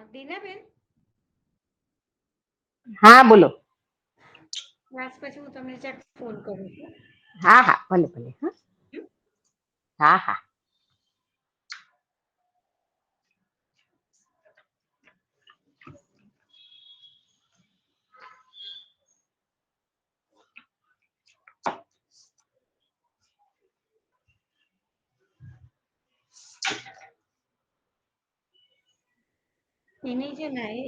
દીનાબેન, હા બોલો. ક્લાસ પછી હું તમને ચેક ફોન કરું છું. હા હા ભલે ભલે. હા હા હા. એની છે ને એ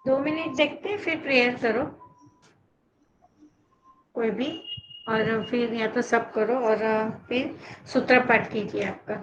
दो मिनट देखते फिर प्रेयर करो कोई भी, और फिर या तो सब करो और फिर सूत्र पाठ कीजिए आपका.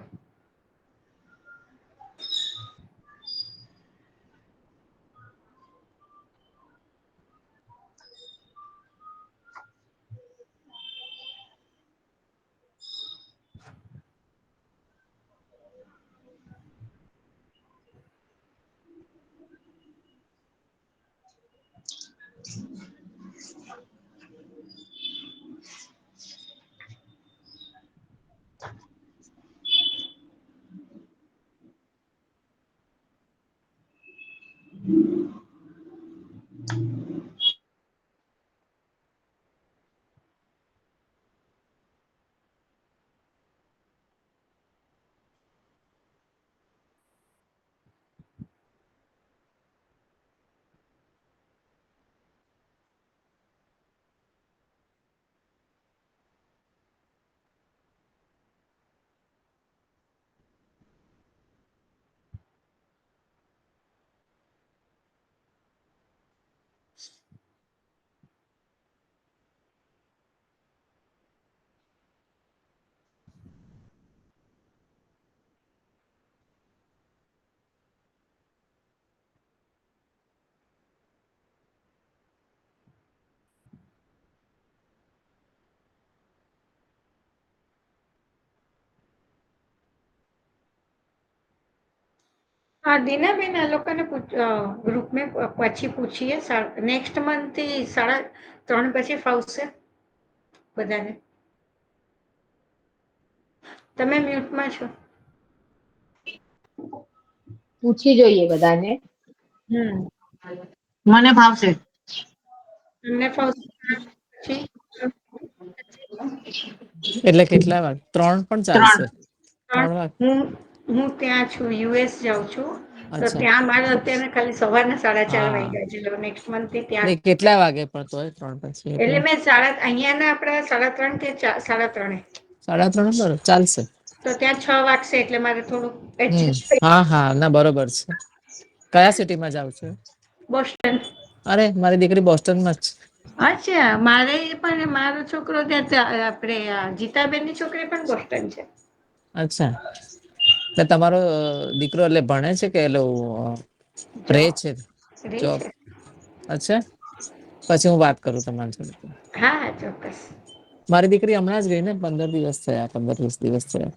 हाँ दीनाबेन, આ લોકોને ગ્રુપ મેં પછી પૂછીએ. નેક્સ્ટ મંથ થી 3:30 પછી ફાવશે બધાને. તમે મ્યુટમાં છો. પૂછી જોઈએ બધાને. મને ભાવશે. તમને ફાવશે પછી એટલે કેટલા વાગે? 3 પણ ચાલશે. 3 વાગે. હું ત્યાં છું, યુએસ જાઉં છું, તો અચ્છા ત્યાં મારે અત્યારે ખાલી સવારના 4:30 હા વાગ્યા છે. નેક્સ્ટ મંથ થી ત્યાં ને કેટલા વાગે પણ તોય 3 પછી એટલે મેં અહીંયાના આપણા 3:30 કે 3:30. 3:30 બરોબર ચાલશે. તો ત્યાં 6 વાગશે એટલે મારે થોડું એડજસ્ટ થઈ. હા હા ના બરોબર છે. કયા સિટીમાં જાવ છો? બોસ્ટન. અરે મારી દીકરી બોસ્ટનમાં જ. અચ્છા, મારે પણ મારો છોકરો ત્યાં આપણે જીતાબેનની છોકરી પણ બોસ્ટન છે. અચ્છા, એટલે તમારો દીકરો એટલે ભણે છે કે રહે જોબ છે રે જોબ? છે. અચ્છા, પછી હું વાત કરું તમારી જોડે. હા હા ચોક્કસ. મારી દીકરી હમણાં જ ગઈ ને, 15 દિવસ થયા, 15-20 દિવસ થયા.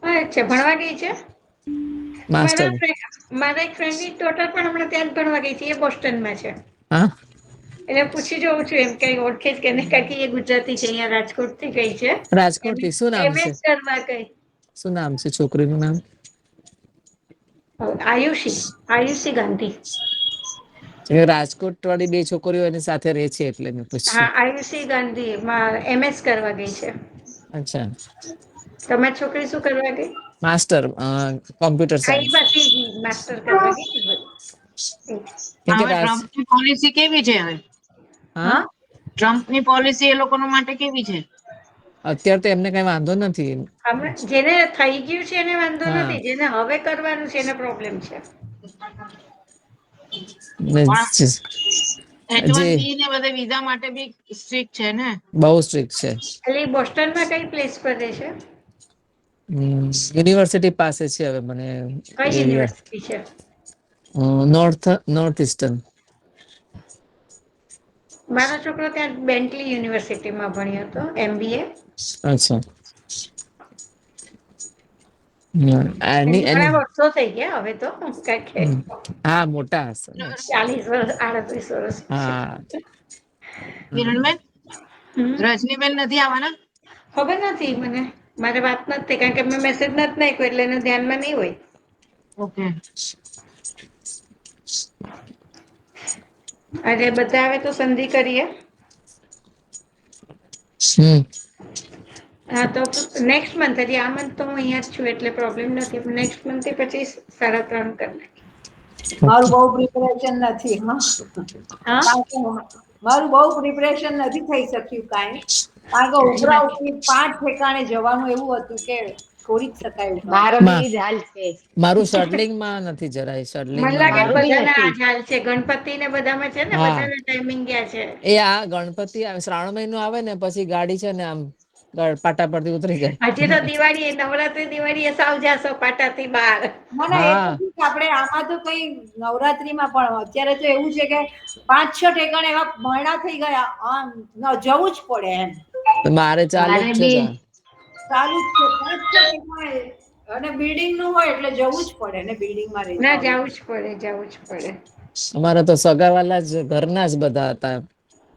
અચ્છા, ભણવા ગઈ છે. માસ્ટર. મારા એક ફ્રેન્ડની ડોટર પણ હમણાં ત્યાં જ ભણવા ગઈ છે. એ બોસ્ટનમાં છે. હા એટલે પૂછી જોઉં છું, એમ કઈ ઓળખે છે કે નહીં, કારણ કે એ ગુજરાતી છે, અહીંયા રાજકોટ થી ગઈ છે. રાજકોટ થી. શું નામ છે? એમએસ કરવા ગઈ. શું નામ છે છોકરીનું નામ? આયુષી ગાંધી. રાજકોટ વાળી 2 છોકરીઓ એની સાથે રે છે એટલે મેં હા, પૂછ્યું. આયુષી ગાંધી એમએસ કરવા ગઈ છે. અચ્છા. તમારી છોકરી શું કરવા ગઈ? Master computer science. માસ્ટર કરવા ગઈ. કેમ કે હવે ટ્રમ્પની પોલિસી કેવી છે હવે? હા ટ્રમ્પની પોલિસી એ લોકો માટે કેવી છે? અત્યારે તો એમને કઈ વાંધો નથી. જેને થઈ ગયું છે એને વાંધો હા નથી, જેને હવે કરવાનું છે એને પ્રોબ્લેમ છે. ને H1B જે ને બધે વિઝા માટે બી સ્ટ્રિક્ટ છે ને? બહુ સ્ટ્રિક્ટ છે. એટલે બોસ્ટનમાં કઈ પ્લેસ પર રહેશે? યુનિવર્સિટી પાસે છે હવે મને કઈ યુનિવર્સિટી છે? North eastern. મારો છોકરો ત્યાં બેન્ટલી યુનિવર્સિટીમાં ભણ્યો હતો, MBA. અચ્છા. ઘણા વર્ષો થઈ ગયા હવે તો, કઈક હા મોટા હશે. 40 વર્ષ 38 વર્ષ છે. હા કિરણબેન, હમ. રજનીબેન નથી આવવાના? ખબર નથી મને, મારે વાત નથી કારણ કે મેં મેસેજ નથી નાખ્યો એટલે એનું ધ્યાનમાં નહીં હોય. ઓકે. આજે બધા આવે તો સંધિ કરીએ. હા તો નેક્સ્ટ મંથ, હજી આ મંથ તો હું અહીંયા જ છું એટલે પ્રોબ્લેમ નથી. નેક્સ્ટ મંથ થી પછી 3.5 કરી નાખીએ. મારું બહુ પ્રિપરેશન નથી. હા મારું બહુ પ્રિપરેશન નથી થઈ શક્યું કાંઈ, કારણ કે ઉભરા ઉપરી 5 ઠેકાણે જવાનું એવું હતું કે છોડી જ શકાય એવું નહોતું. મારો બી જ હાલ છે. મારું શટલિંગ માં નથી જરાય. શટલિંગ મને લાગે મારું બી બધાના આ નથી. જ હાલ છે. ગણપતિ ને બધામાં છે ને, હા. બધાના ટાઈમિંગ ગયા છે. એ આ ગણપતિ આવે, શ્રાવણ મહિનો આવે ને પછી ગાડી છે ને આમ પાટા પરથી ઉતરી જાય. હજી તો દિવાળી, નવરાત્રી દિવાળી એ સાવ જાશો પાટાથી બહાર. ના ના, એ તો હા. ઠીક, આપણે આમાં તો કઈ નવરાત્રીમાં પણ અત્યારે તો એવું છે કે 5-6 ઠેકાણે એવા મરણા થઈ ગયા, આમ જવું જ પડે એમ. મારે ચાલુ જ મારે છે. બી ચાલુ જ છે 5-6 ઠેકાણે, અને બિલ્ડિંગ નું હોય એટલે જવું જ પડે ને, બિલ્ડિંગમાં ના, રહેતા હોય. જવું જ પડે, જવું જ પડે. અમારે તો સગાવાલા જ ઘરના જ બધા હતા.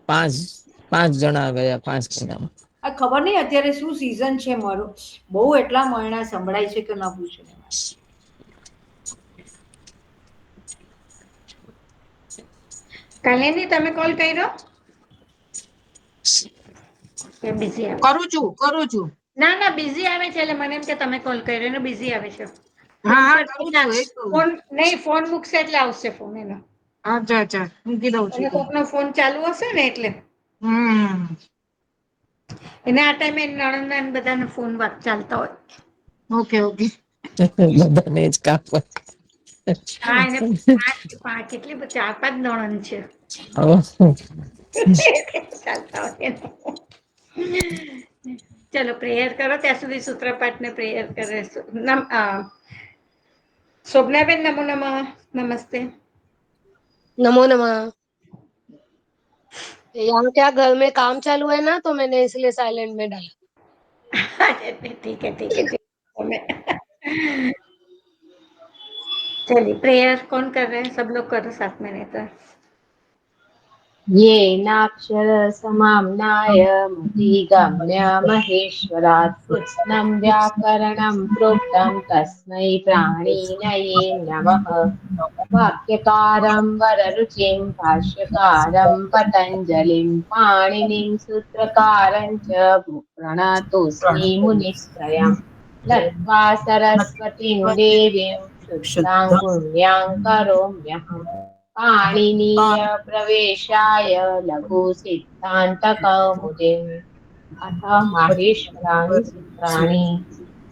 પાંચ જણા ગયા 5 મહિનામાં. આ ખબર નહીં અત્યારે શું સીઝન છે મારું, બહુ એટલા મરણા સંભળાય છે કે ના પૂછો. કાલેની તમે કોલ કર્યો કે બિઝી આવે? કરું છું. ના ના, બિઝી આવે છે એટલે મને એમ કે તમે કોલ કર્યો ને બિઝી આવે છે. હા, ફોન કરું પર છું, એ જ કહું. ફોન નહીં, ફોન મૂકશે એટલે આવશે ફોન એનો. અચ્છા, મૂકી દઉં અને છું. કોકનો ફોન ચાલુ હશે ને એટલે. એને આ ટાઈમે નણંદના ને બધાને ફોન વાત ચાલતા હોય. ઓકે. બધાને જ કામ હોય. હા, એને કેટલી 4-5 નણંદ છે. ચાલતા હોય. ચલો પ્રેયર કરો, ત્યાં સુધી સૂત્રપાઠ ને પ્રેયર કરે. शोभनाबेन नमो नमः, नमस्ते। नमो नमः। यहाँ क्या घर में काम चालू है ना, तो मैंने इसलिए साइलेंट में डाला। ठीक है चलिए प्रेयर कौन कर रहे हैं? सब लोग करो साथ में, नहीं तो ये नाक्षर समाम्नाय मतिगम्य महेश्वरात् कृत्स्नं व्याकरणं प्रोक्तं तस्मै प्राणिनये नमः। वाक्यकारं वररुचिं भाष्यकारं पतञ्जलिं पाणिनिं सूत्रकारं च प्रणतोऽस्मि मुनित्रयम्। लक्ष्वा सरस्वतीं देवीं शुद्धां पुण्यां करोम्यहम्। पाणिनीय प्रवेशाय लघु सिद्धान्तकौमुदीम् अथ माहेश्वराणि सूत्राणि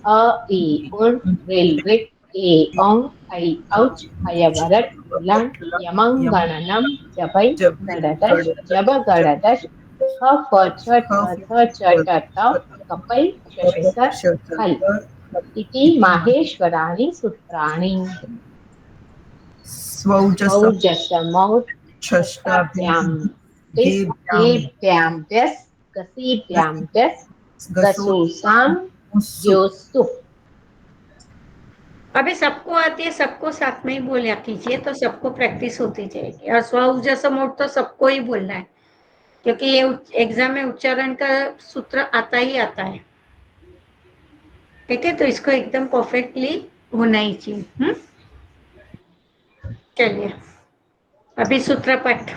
अ इ उण् ऋल् ऋक् ए औ ऐ औच् हयवरट् लण् यमं गणनं जपै गडदश् जब गडदश् ख फ छ ठ थ च ट ट कपै शशस हल् इति माहेश्वराणि सूत्राणि। स्वौजसमौट् षष्ठाभ्यां तिस्भ्यां त्यस् गसीभ्यां त्यस् गसोसां योस्तु। अभी सबको आती है, सबको साथ में ही बोला कीजिए तो सबको प्रैक्टिस होती जाएगी। और स्वउजस मोड तो सबको ही बोलना है क्योंकि ये एग्जाम में उच्चारण का सूत्र आता ही आता है। ठीक है, तो इसको एकदम परफेक्टली होना ही चाहिए। चलिए अभी सूत्र पाठ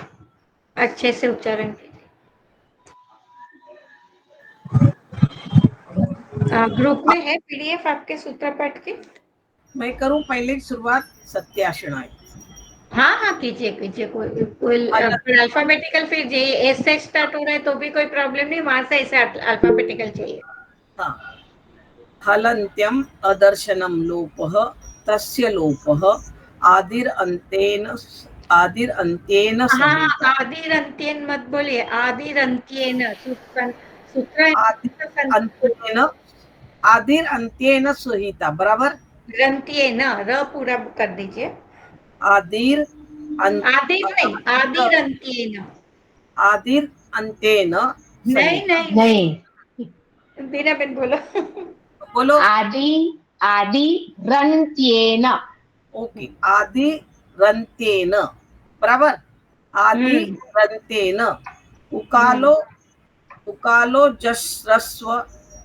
अच्छे से उच्चारण कीजिए। ग्रुप में है PDF आपके सूत्र पाठ की? मैं करूं पहले शुरुआत सत्याशनाय। हाँ कीजिए कोई अल्फाबेटिकल, फिर जे एस से स्टार्ट हो रहा है तो भी कोई प्रॉब्लम नहीं, वहां से ऐसे अल्फाबेटिकल चाहिए। हाँ। हलन्त्यम अदर्शनम लोपः तस्य लोपः आदिर अंतेन आदिर अंत्येन हाँ, संहिता। आदिर अंत्येन मत बोलिए, आदिर अंत्येन सूत्र सूत्र आदिर अंत्येन, आदिर अंत्येन संहिता, बराबर। ग्रंथेन र पूरा कर दीजिए। आदिर आदिर नहीं, आदिर अंत्येन। आदिर अंत्येन नहीं संहिता। नहीं नहीं, नहीं, बीना बेन बोलो। बोलो। आदि आदि रंत्येन। ओके, आदि रंत्येन, बराबर। आदि हम्म रंत्येन, हम्म उकालो, उकालो जस रस्व,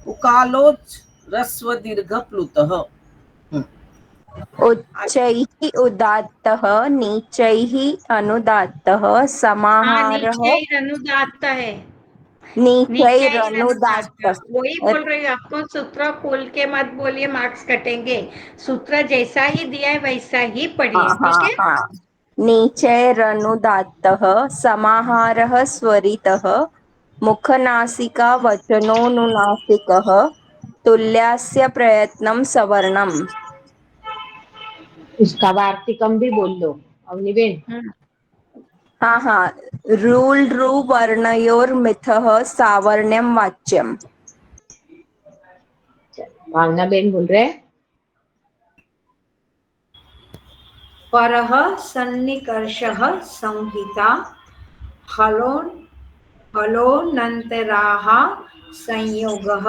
उकालो रस्व दीर्घ प्लुतः। उच्चैः उदात्तः नीचैः अनुदात्तः हाँ, समाहारः नीचे अनुदात्त है, नीचे ही अनुदात्त। नीचैरनुदात्तः। वही बोल रही हूँ आपको, सूत्र खोल के मत बोलिए, मार्क्स कटेंगे। सूत्र जैसा ही दिया है वैसा ही पढ़िए, हाँ ठीक हाँ है। हाँ। नीचैरनुदात्तः समाहारः स्वरितः मुखनासिका वचनोनुनासिकः तुल्यस्य प्रयत्नं सवर्णम्। उसका वार्तिकम भी बोल दो अवनी बेन। हम्म, हाँ हाँ। रूल रु वर्णयोर्मिथः सावर्ण्यं वाच्यम्। भावना बेन बोल रहे हैं। परः सन्निकर्षः संहिता, हलोन हलोनन्तराः संयोगः,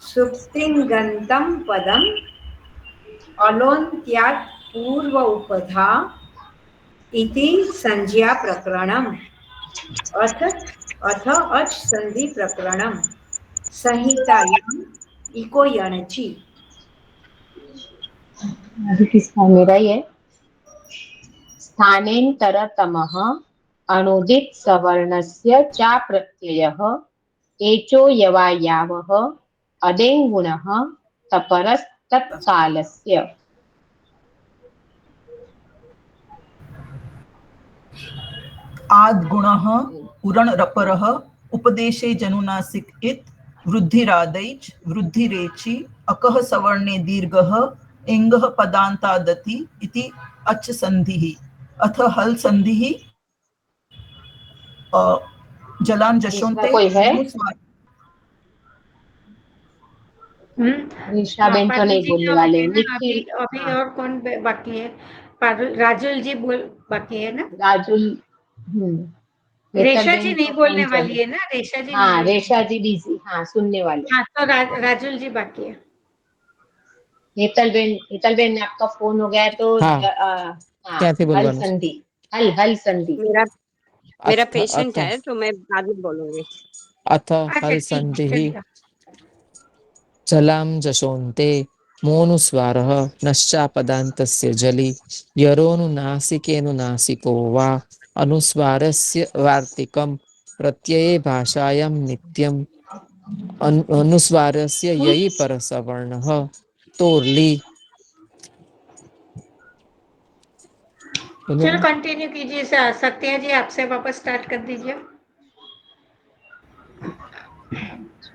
सुप्तिङ्गन्तं पदम्, अलोन्त्यात् पूर्व उपधा इति संज्ञा प्रकरणम्। अथ अथ अच संधि प्रकरणम्। संहितायाम् इको यणचि। अभी किसका, मेरा ही है। स्थानेन्तरतमः अणुदित सवर्णस्य चा प्रत्ययः एचो यवायावः अदेङ्गुणः तपरस्तत्कालस्य। आद् गुणः उरण रपरः उपदेशे जनुनासिक इत वृद्धिरादैच वृद्धिरेचि अकः सवर्णे दीर्घः एङ्गः पदान्तादति इति अच संधिः। अथ हल संधिः जलान् इसका जशोन्ते कोई है? निशा बेन तो पारुल नहीं जी बोलने का हो वाले, गया ना अभी, निखिल। अभी हाँ, और कौन बाकी है? पारुल, राजुल जी बोल बाकी है ना। राजुल। हेतल रेशा जी बेन नहीं का फोन बोलने चल। वाली है ना, रेशा जी नहीं हाँ, बोलने। रेशा जी बिजी, हाँ सुनने वाले। हाँ तो राजुल जी बाकी है। हेतल बेन ने आपका फोन हो गया है तो हाँ हाँ, क्या थी हल बोलवानुं? संधि, हल हल संधि। मेरा मेरा अथ पेशेंट अथ है तो मैं बाद में बोलूंगी। अथ अच्छा हल ठीक है, संधिः चलिए। जलां जशोन्ते मोनुस्वारः नश्चापदान्तस्य जलि यरोनुनासिकेनुनासिको वा अनुस्वारस्य वार्तिकं प्रत्यये भाषायां नित्यम् अनुस्वारस्य ययि परसवर्णः तोर्लि। चलो कंटिन्यू कीजिए, सत्या जी आपसे वापस स्टार्ट कर दीजिए।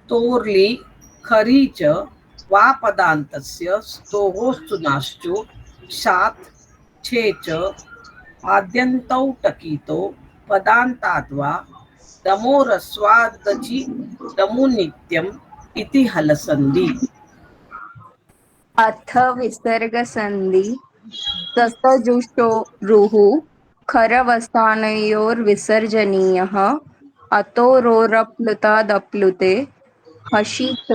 तोर्ली खरी च वा पदान्तस्य स्तोः शात् छे च आद्यन्तौ टकितो पदान्ताद्वा दमोरस्वादचि दमुनित्यम् इति हलसन्धि। अथ विसर्ग संधि ससजुषो रुः खरवसानयोर्विसर्जनीयः अतो रोरप्लुतादप्लुते हसि च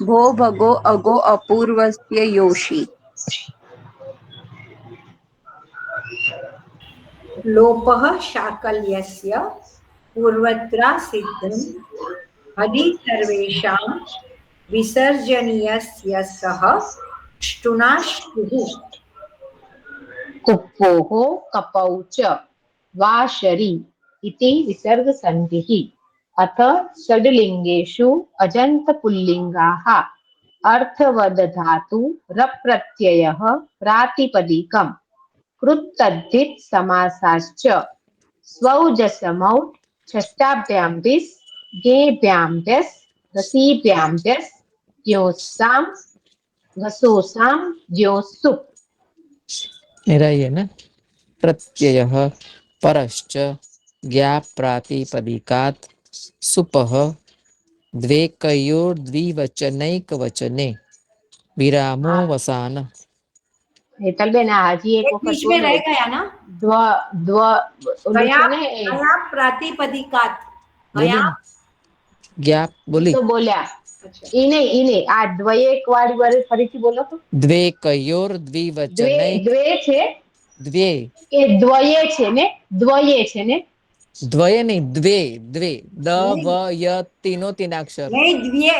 भो भगो अगो अपूर्वस्य योषि। लोपः शाकल्यस्य पूर्वत्रा सिद्धम्, हदि सर्वेषां विसर्जनीयस्य सः ष्टुनाष्टुः। कुप्पोः कपौ च वा शरि इति विसर्ग संधिः। अथ षड्लिङ्गेषु अजन्तपुल्लिङ्गाः अर्थवदधातु रप्रत्ययः प्रातिपदिकम् कृत्तद्धित समासाश्च स्वौजसमौ षष्ठाभ्यां दिस् गेभ्यां दस् घसीभ्यां दस् द्योसां घसोसां द्योसुप्। मेरा ही है ना। प्रत्ययः परश्च ज्ञाप् प्रातिपदिकात् सुपः द्वेकयोर्द्विवचनैकवचने विरामो हाँ वसान। हेतल बेन हाजी एक एक वखत बीच में बोलो रह गया ना, द्व द्व ओલું गया છે ને गया प्रातिपदिकात, बोली गया ना ज्ञाप ઈ बोली તો બોલ્યા अच्छा ઈ નહીં આ દ્વયેક વાળી વાળી ફરીથી બોલો તો દ્વે द्वेकयोर्द्विवचनैक દ્વે છે द्वे કે દ્વયે છે ને द्वये नहीं द्वे द्वे द नहीं व य तीनों तीन अक्षर नहीं द्वये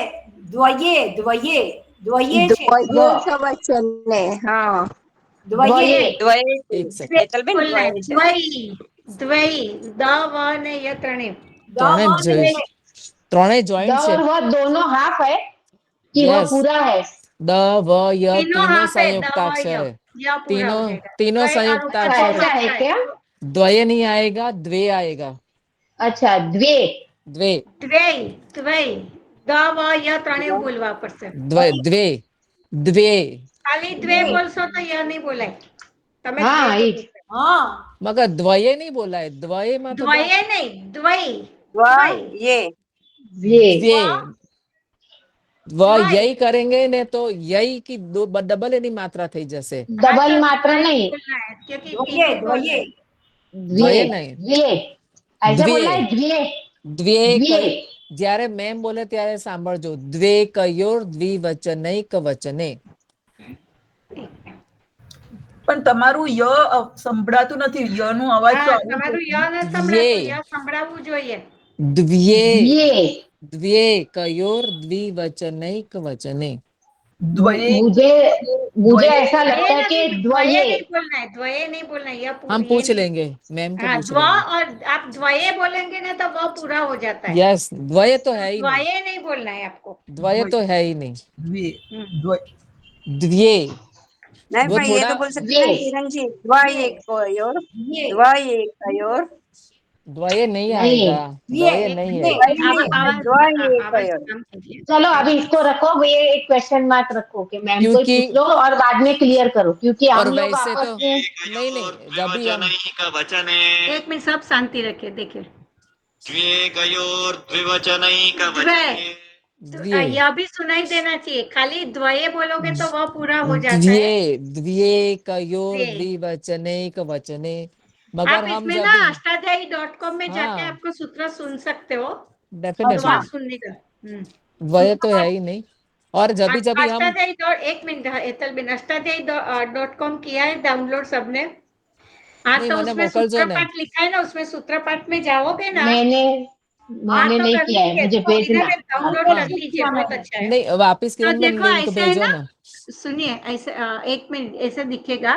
द्वये द्वये द्वये छे દ્વ द्वयेकवचने हाँ द्वये દ્વયે द्वये एक द्वे सेकंड हेतलबेन बोलना है द्वये છે. द्वयी द व ने य त्रणे द त्रोणे व जो द्वये त्रोणे द जॉइंट और है व दोनों हाफ है कि वह यस पूरा है द व य तीनों तीनों हाफ है द व संयुक्ताक्षर है य पूरा हो तीनों जाएगा तीनों द्वय और ऊपर अच्छा दो संयुक्ताक्षर है ऐसा है मात्रा है क्या द्वय नहीं आएगा द्वे आएगा अच्छा द्वे द्वे द्वे द्वय द व य त्रणे बोलवा પડશે द्वे द्वे द्वे ખાલી દ્વે બોલશો તો ય નહીં બોલાય, તમે દ્વે हाँ જ ई બોલશો. हाँ मगर द्वये नहीं बोला है द्वये में तो દ્વયે નહીં દ્વય દ્વય द्वये द्वे द्वे वह द्वय यही करेंगे ने तो यही की दो डबल एनी मात्रा थी जैसे हाँ, डबल तो मात्रा द्वय नहीं बोलना है क्योंकि द्वये तीनों बोलना द्वये है. द्वे द्वय नहीं द्वे ऐसे द्वे बोलना है द्वे द्वे द्वे જ્યારે મેમ બોલે ત્યારે સાંભળજો દ્વે કયોર દ્વિવચનૈક વચને પણ તમારું ય સંભળાતું નથી, ય નો અવાજ તો હા આવવો તમારું જોઈએ. ય ન સંભળાતું ય સંભળાવવું જોઈએ. દ્વ્યે द्वे द्व्ये कयोर द्विवचनैक वचने દ્વયે मुझे मुझे द्वये ऐसा द्वये लगता है कि नहीं द्वये द्वये नहीं बोलना है, द्वये नहीं बोलना है, यह हम ये पूछ नहीं. लेंगे मैम को हाँ पूछ द्व लेंगे और आप द्वये बोलेंगे ना तो वह पूरा हो जाता है. यस द्वय तो है ही नहीं द्वये नहीं बोलना है आपको. द्वय तो है ही नहीं દ્વે हम्म. દ્વય द्व्ये नहीं वो भाई ये थोड़ा तो बोल सकते द्वे हैं ना किरण जी द्वये कयोर ये द्वये कयोर द्वय नहीं नहीं आएगा ये द्वय नहीं ये है आप नहीं आवाज द्वये आवाज कयोर कम कीजिए. चलो अभी इसको रखो ये एक क्वेश्चन मार्क रखो कि मैम को ही क्योंकि पूछ लो और बाद में क्लियर करो क्योंकि और हम लोग वैसे आपस तो में नहीं नहीं जब भी हम एक मिनट सब शांति रखिए. देखिए द्विवचनैकवचने द्व्ये यह भी सुनाई देना चाहिए, खाली द्वये बोलोगे तो वह पूरा हो जाता है. द्व्ये द्व्ये कयोर द्वे. द्विवचनैक वचने आप मगर हम इसमें जब ना भी अष्टाध्यायी.com में जाके हाँ आपको सूत्र सुन सकते हो. डेफिनेटली वह सुनने का. द्वय तो है ही नहीं और जब भी हम अष्टाध्यायी एक मिनट हेतल बेन अष्टाध्यायी.com किया है डाउनलोड सबने. हाँ नहीं तो मैंने उसमें मोकलजो ने सूत्रपाठ लिखा है ना, उसमें सूत्रपाठ में जाओगे ना. मैंने हाँ मैंने तो नहीं कर किया है लीजिए, मुझे तो भेजना डाउनलोड हाँ कर लीजिए, बहुत अच्छा है. नहीं वापिस तो किरण में देखो लिंक ऐसे है भेजो ना, ना सुनिए ऐसे एक मिनट ऐसे दिखेगा.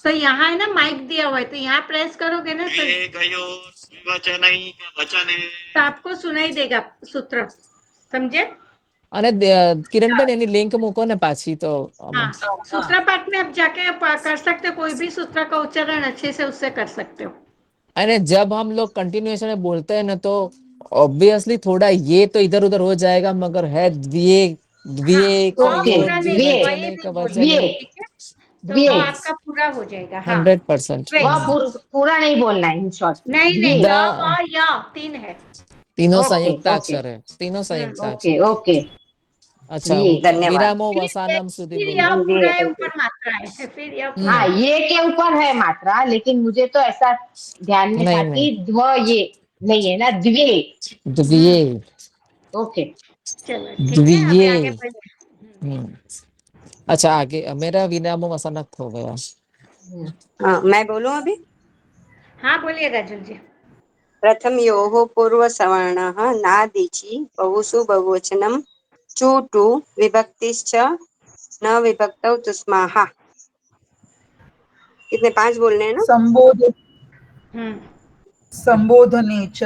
तो यहाँ है ना माइक दिया हुआ है, तो यहाँ प्रेस करोगे ना तो द्विवचनैकवचने आपको सुनाई देगा सूत्र. समझे? અને કિરણબેન એની લિંક મૂકો ને પાછી તો हाँ सूत्रपाठ में आप जाके कर सकते हो, कोई भी सूत्र का उच्चारण अच्छे से उससे कर सकते हो. अरे जब हम लोग कंटिन्यूएशन में बोलते हैं ना तो ऑब्वियसली थोड़ा ये तो इधर उधर हो जाएगा मगर है द्व्ये द्व्ये वो ओके कयोर पूरा नहीं, द्वे द्वये द्विवचनैक नहीं बोलना द्वे है, वचने ठीक है? तो द्वे वो आपका पूरा हो जाएगा. हाँ 100% द्वे. वह पूरा नहीं बोलना है इन शॉर्ट नहीं द्वे नहीं द द व य तीन है. तीनों ओके संयुक्ताक्षर है तीनों संयुक्ताक्षर ओके ओके अच्छा द्वे धन्यवाद विरामो फिर वसानम સુધી फिर बोलो यह जी पूरा है, हेतल जी ऊपर मात्रा है, फिर यह हम्म पूरा हाँ है. ये के ऊपर है मात्रा लेकिन मुझे तो ऐसा ध्यान में था नहीं कि नहीं द्व ये नहीं है ना द्वे द्व्ये ओके चलो ठीक है, अभी द्व्ये आगे बढ़िए. हम्म अच्छा आगे मेरा विरामो वसानक हो गया हाँ मैं बोलूं अभी हाँ बोलिए राजुल जी. प्रथमयोः पूर्वसवर्णः नादीचि बहुषु बहुवचनं चूटु विभक्तिश्च न विभक्तौ तुस्माः. कितने 5 बोलने हैं ना. संबोध हम्म. संबोधने च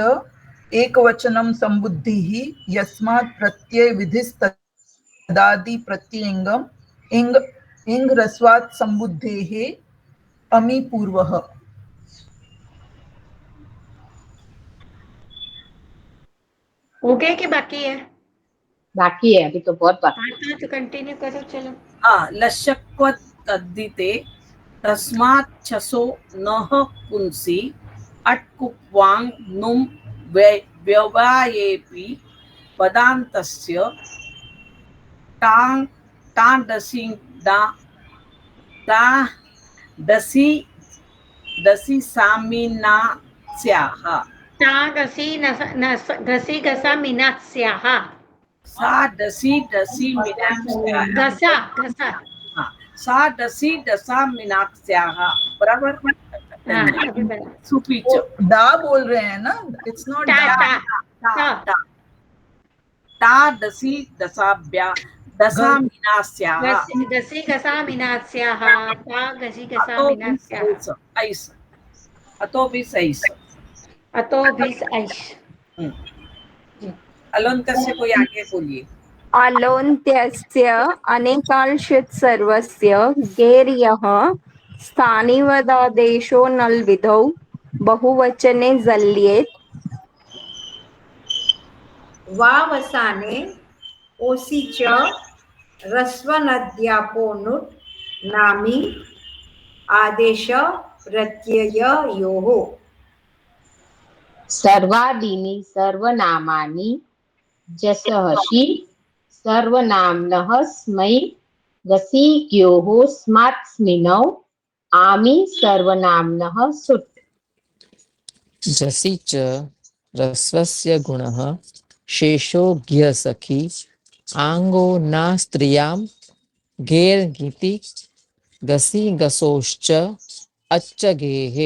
एकवचनं संबुद्धिः यस्मात् प्रत्यय विधिस्तदादि प्रत्ययङ्गम् इङ् इङ् ह्रस्वात् संबुद्धेः अमि पूर्वः. हो गए कि बाकी है? बाकी है अभी तो बहुत बाकी हाँ तो कंटिन्यू करो चलो. लशक्व तद्धिते तस्मात् छसो नः पुंसि अट्कुप्वाङ् नुं व्यवायेऽपि पदान्तस्य टाङ् टाडसि दसि दसि सामिनास्याः ता घसी घसा मीनास्याः सा डसि डसि मीनास्याः घसा घसा हाँ, सा डसि डसा मीनास्याः बराबर हाँ अभी बराबर सुपीच वो दा बोल रहे हैं ना, इट्स नॉट टा दा। टा टा ता डसि दसाभ्या दसा मीनास्याः घसी घसा मीनास्याः ता घसी घसा अतो मीनास्याः ऐस अतो भी सैस अतो भी ऐश अलंतस्य कोई आगे बोलिए। अलोन्त्यस्य अनेकांशित सर्वस्य गेर्यः स्थानिवदादेशो नल्विधौ बहुवचने जल्येत वावसाने ओसी च रस्वनद्यापो नुट् नामी आदेश प्रत्यययोः सर्वादीनि सर्वनामानि जसहसि सर्वनाम्नः स्मै गसिक्योः स्मात्स्मिनौ आमि सर्वनाम्नः सुट् जसि च रस्वस्य गुणः शेषो ज्ञसखि आङ्गो न स्त्रियां घेर्घिति गसि गसोश्च अच्च गेः।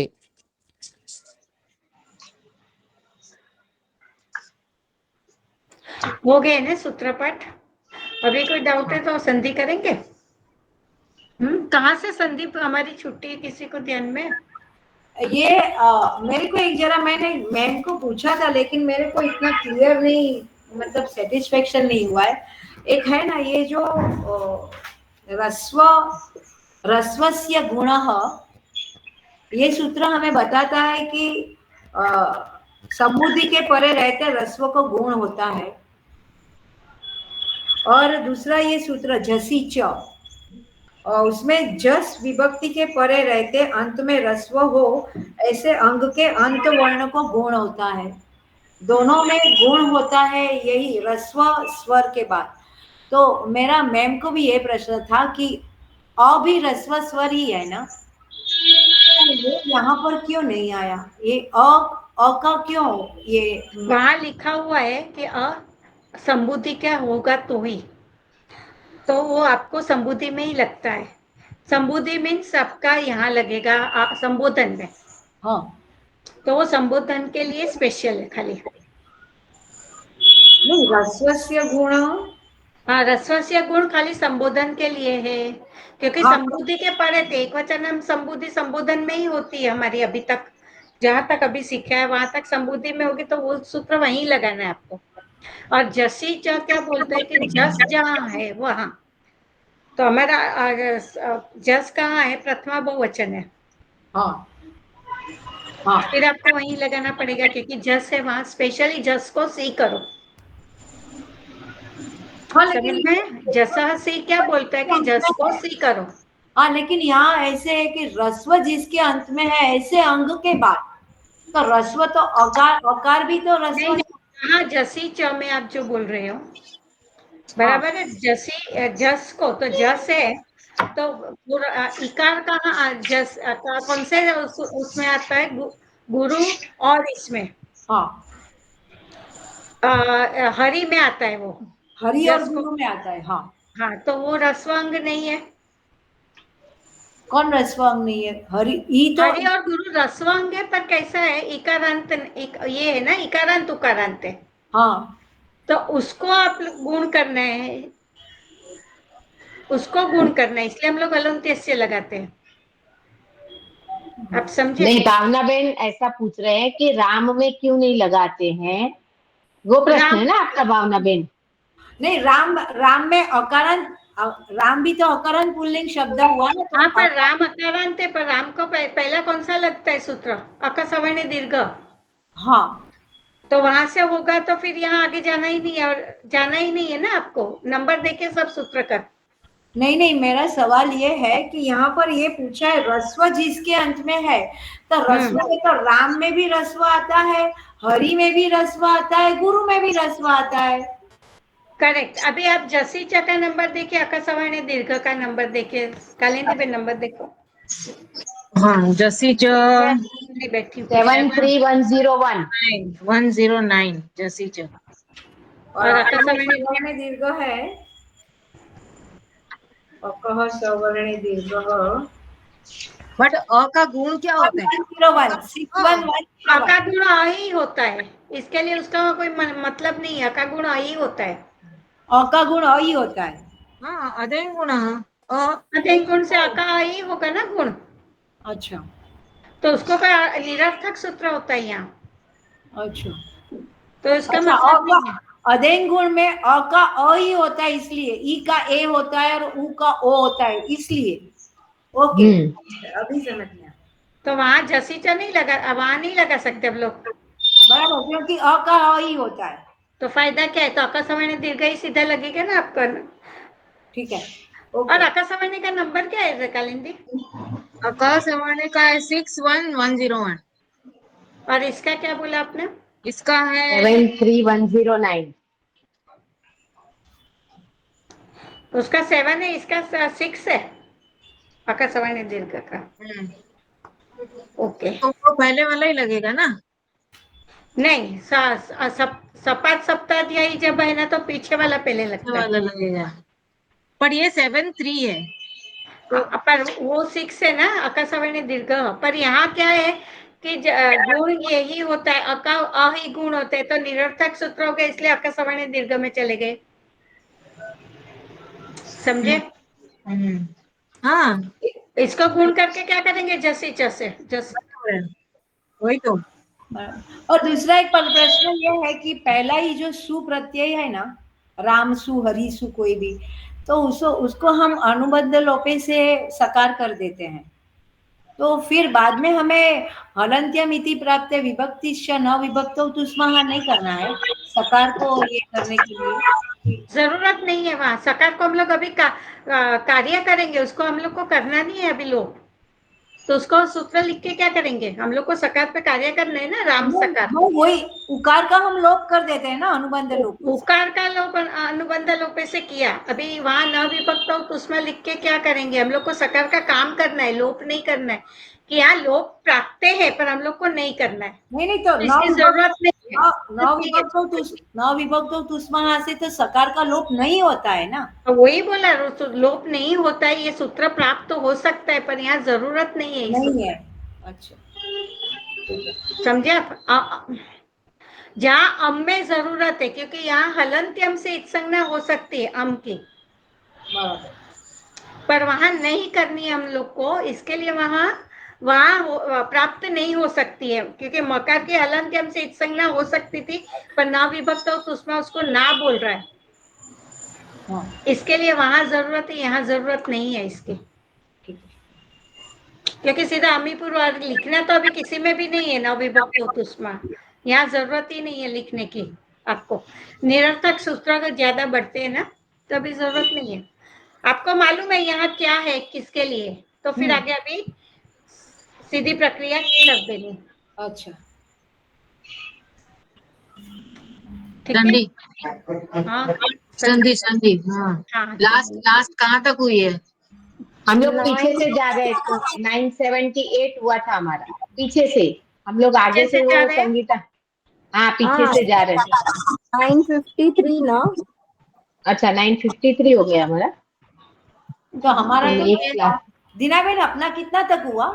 हो गए ना सूत्रपाठ। अभी कोई डाउट है तो संधि करेंगे। कहाँ से संधि हमारी छुट्टी है, किसी को ध्यान में? ये मेरे को एक जरा मैंने मैम को पूछा था लेकिन मेरे को इतना क्लियर नहीं, मतलब सेटिस्फेक्शन नहीं हुआ है। एक है ना ये जो रस्वस्य गुणः, ये सूत्र हमें बताता है कि समुद्धि के परे रहते रस्व को गुण होता है। और दूसरा ये सूत्र जसी च, उसमें जस विभक्ति के परे रहते अंत में रस्व हो ऐसे अंग के अंत वर्ण को गुण होता है। दोनों में गुण होता है, यही रस्व स्वर के बाद। तो मेरा मैम को भी ये प्रश्न था कि अ भी रस्व स्वर ही है ना, तो ये यहाँ पर क्यों नहीं आया? ये अ का क्यों ये वहां लिखा हुआ है कि अ संबुद्धि क्या होगा तो ही, तो वो आपको संबुद्धि में ही लगता है। संबुद्धि मीन्स सबका यहाँ लगेगा संबोधन में। हाँ, तो वो संबोधन के लिए स्पेशल है खाली। नहीं रस्वस्य गुण, हाँ रस्वस्य गुण खाली संबोधन के लिए है, क्योंकि हाँ, संबुद्धि के परे थे एक वचन संबुद्धि संबोधन में ही होती है हमारी। अभी तक जहां तक अभी सीखा है वहां तक संबुद्धि में होगी, तो वो सूत्र वहीं लगाना है आपको। और जसी च क्या बोलते हैं कि जस जहाँ है वहां, तो हमारा जस कहाँ है? प्रथमा बहुवचन है। हाँ, हाँ, फिर आपको वहीं लगाना पड़ेगा क्योंकि जस है वहां, स्पेशली जस को सी करो। हाँ, समझ लेकिन में? जसा सी क्या बोलता है कि जस को सी करो। हाँ, लेकिन यहाँ ऐसे है कि रस्व जिसके अंत में है ऐसे अंग के बाद, तो रस्व तो अकार भी तो रस्व। हाँ जसी च में आप जो बोल रहे हो बराबर है। जसी जस को तो जस है, तो इकार कहाँ जस कौन से उसमें आता है? गुरु और इसमें हाँ, हरि में आता है वो। हरि और जस को गुरु में आता है। हाँ, हाँ, तो वो रस्वांग नहीं है। कौन रस्वांग नहीं है? हरि ई तो हरि और गुरु रस्वांग है, पर कैसा है? इकारांत ये है ना, इकारांत उकारांत है। हाँ, तो उसको आप गुण करना है, उसको गुण करना है, इसलिए हम लोग अलंत्य लगाते हैं। आप समझे? नहीं, भावना बहन ऐसा पूछ रहे हैं कि राम में क्यों नहीं लगाते हैं, वो प्रश्न है ना आपका भावना बहन? नहीं, राम में अकारांत, राम भी तो अकारांत पुल्लिंग शब्द हुआ ना। हाँ, पर राम अकारांत है, पर राम को पहला कौन सा लगता है सूत्र? अक सवर्ण दीर्घ। हाँ, तो वहां से होगा तो फिर यहाँ आगे जाना ही नहीं है, और जाना ही नहीं है ना आपको। नंबर देके सब सूत्र कर। नहीं नहीं, मेरा सवाल ये है कि यहाँ पर ये पूछा है रस्व जिसके अंत में है, तो रस्व में तो राम में भी रस्व आता है, हरि में भी रस्व आता है, गुरु में भी रस्व आता है। करेक्ट। अभी आप जसीचा का नंबर देखिए, अकसवर्ण दीर्घ का नंबर देखिए, कालिंदी पे नंबर देखो। हाँ जसीच बैठी हुई। 73101 109 जसीच। और और अकह अकसवर्ण सवर्ण दीर्घ है, अकह सवर्ण दीर्घ बट अ का गुण क्या होता है? 101 6110। अका गुण अ ही होता है, इसके लिए उसका कोई मतलब नहीं है, अका गुण अ ही होता है। अ का गुण अ ही होता है। हाँ अदेन गुण अ अध्ययन गुण से अका अ ही होगा ना गुण, अच्छा तो उसको कोई निरर्थक सूत्र होता है यहाँ, अच्छा तो इसका अच्छा। मतलब नहीं है। अदेन गुण में अ का अ ही होता है, इसलिए ई का ए होता है और उ का ओ होता है, इसलिए। ओके, अभी समझ गया। तो वहां जसीचा नहीं लगा, वहां नहीं लगा सकते हम लोग, बराबर, क्योंकि अ का अ ही होता है। तो फायदा क्या है? तो अकसवर्ण दीर्घ ही सीधा लगेगा ना आपका। ठीक है, और ओके। अकसवर्ण का नंबर क्या है कालिंदी? अ सवर्ण का है 61101। और इसका क्या बोला आपने? इसका है 73109। उसका 7 है, इसका 6 है, अकसवर्ण दीर्घ का। ओके। तो वो पहले वाला ही लगेगा ना? नहीं, सपाट सप्ताध्यायी जब है ना, तो पीछे वाला पहले लगता है। वाला लगेगा, पर ये 73 है। पर वो 6 है ना अकसवर्ण दीर्घ, पर यहाँ क्या है कि गुण यही होता है, अका अ ही गुण होते हैं, तो निरर्थक सूत्र हो गए, इसलिए अकसवर्ण दीर्घ में चले गए। समझे? हाँ इसको गुण करके क्या करेंगे? जसी जसे जस। वही तो। और दूसरा एक प्रश्न ये है कि पहला ही जो सु प्रत्यय है ना, राम सु हरि सु कोई भी, तो उसको हम अनुबंध लोपे से सकार कर देते हैं, तो फिर बाद में हमें हलंत्यमिति प्राप्त विभक्तिश्च न विभक्तो तुस्मः नहीं करना है सकार को ये करने के लिए। जरूरत नहीं है, वहां सकार को हम लोग अभी कार्य करेंगे, उसको हम लोग को करना नहीं है अभी लोग, तो उसको सूत्र लिख के क्या करेंगे? हम लोग को सकार पे कार्य करना है ना, राम सकार। वही उकार का हम लोप कर देते हैं ना, अनुबंध लोप। उकार का लोप अनुबंध लोपे से किया, अभी वहां न विभक्त हो तो उसमें लिख के क्या करेंगे? हम लोग को सकार का काम करना है, लोप नहीं करना है, कि यहाँ लोप प्राप्त है पर हम लोग को नहीं करना है। नहीं नहीं, तो इसकी जरूरत नहीं है। न विभक्तो तुस्मः से तो सकार का लोप नहीं होता है ना। तो वही बोला, लोप नहीं होता है, ये सूत्र प्राप्त तो हो सकता है, पर यहाँ जरूरत नहीं है इस नहीं सूत्र। है। अच्छा, समझे आप? जहाँ अम में जरूरत है, क्योंकि यहाँ हलंत्यम से इत्संज्ञा हो सकती है अम की, बराबर। पर वहां नहीं करनी है हम लोग को, इसके लिए वहां वहां प्राप्त नहीं हो सकती है, क्योंकि मकार के हलंत्यम से इत्संज्ञा हो सकती थी, पर ना विभक्त हो तो उसमें उसको ना बोल रहा है, हाँ इसके लिए वहां जरूरत है, यहाँ जरूरत नहीं है इसकी, ठीक है। क्योंकि सीधा अमीपुर और लिखना तो अभी किसी में भी नहीं है ना विभक्त हो तो उसमें, यहाँ जरूरत ही नहीं है लिखने की आपको। निरर्थक सूत्र अगर ज्यादा बढ़ते हैं ना, तो अभी जरूरत नहीं है। आपको मालूम है यहाँ क्या है, किसके लिए, तो फिर आगे अभी सीधी प्रक्रिया कर देनी। अच्छा, ठीक है। संधि हाँ संधि संधि हाँ। हाँ, लास्ट कहाँ तक हुई है? हम लोग पीछे से जा रहे हैं, तो 978 हुआ था हमारा, पीछे से। हम लोग आगे पीछे से से जा वो रहे हैं? संगीता, हाँ पीछे हाँ से जा रहे थे। 953 ना। अच्छा 953 हो गया हमारा। तो हमारा तो एक क्लास दीना बेन अपना कितना तक हुआ?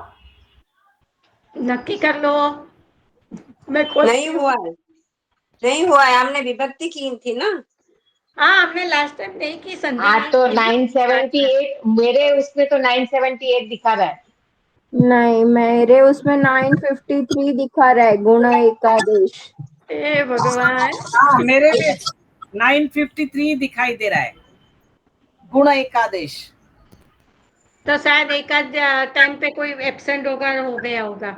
नक्की कर लो, मैं खोल। नहीं हुआ है, नहीं हुआ है, हमने विभक्ति की थी ना। हाँ, हमने लास्ट टाइम नहीं की, संधि हाँ नहीं तो की। 978, मेरे उसमें तो 978 दिखा रहा है। नहीं, मेरे उसमें 953 दिखा रहा है, गुण एकादेश। हे भगवान। हाँ मेरे भी 953 दिखाई दे रहा है, गुण एकादेश। तो शायद एक आध टाइम पे कोई एब्सेंट होगा, हो गया होगा।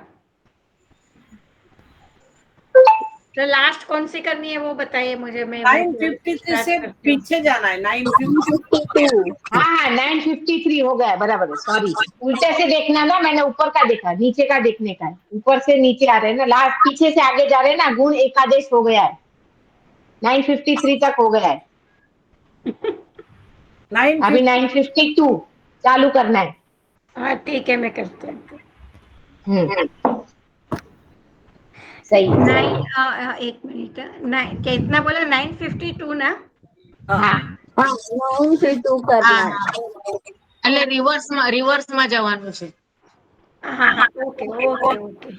तो लास्ट कौन सी करनी है वो बताइए मुझे, मैं 953 से पीछे जाना है। 952। हाँ 953 हो गया है, बराबर है। सॉरी, उल्टे से देखना ना, मैंने ऊपर का देखा, नीचे का देखने का है। ऊपर से नीचे आ रहे हैं ना, लास्ट पीछे से आगे जा रहे हैं ना, गुण एकादेश हो गया है, 953 तक हो गया है। अभी 952 चालू करना है। हाँ ठीक है, मैं करती हूँ। सही है। 1 मिनट, कितना बोला? 952 ना? हाँ 952 करना है। એટલે રિવર્સમાં જવાનું છે. हाँ हाँ, ओके ओके ओके,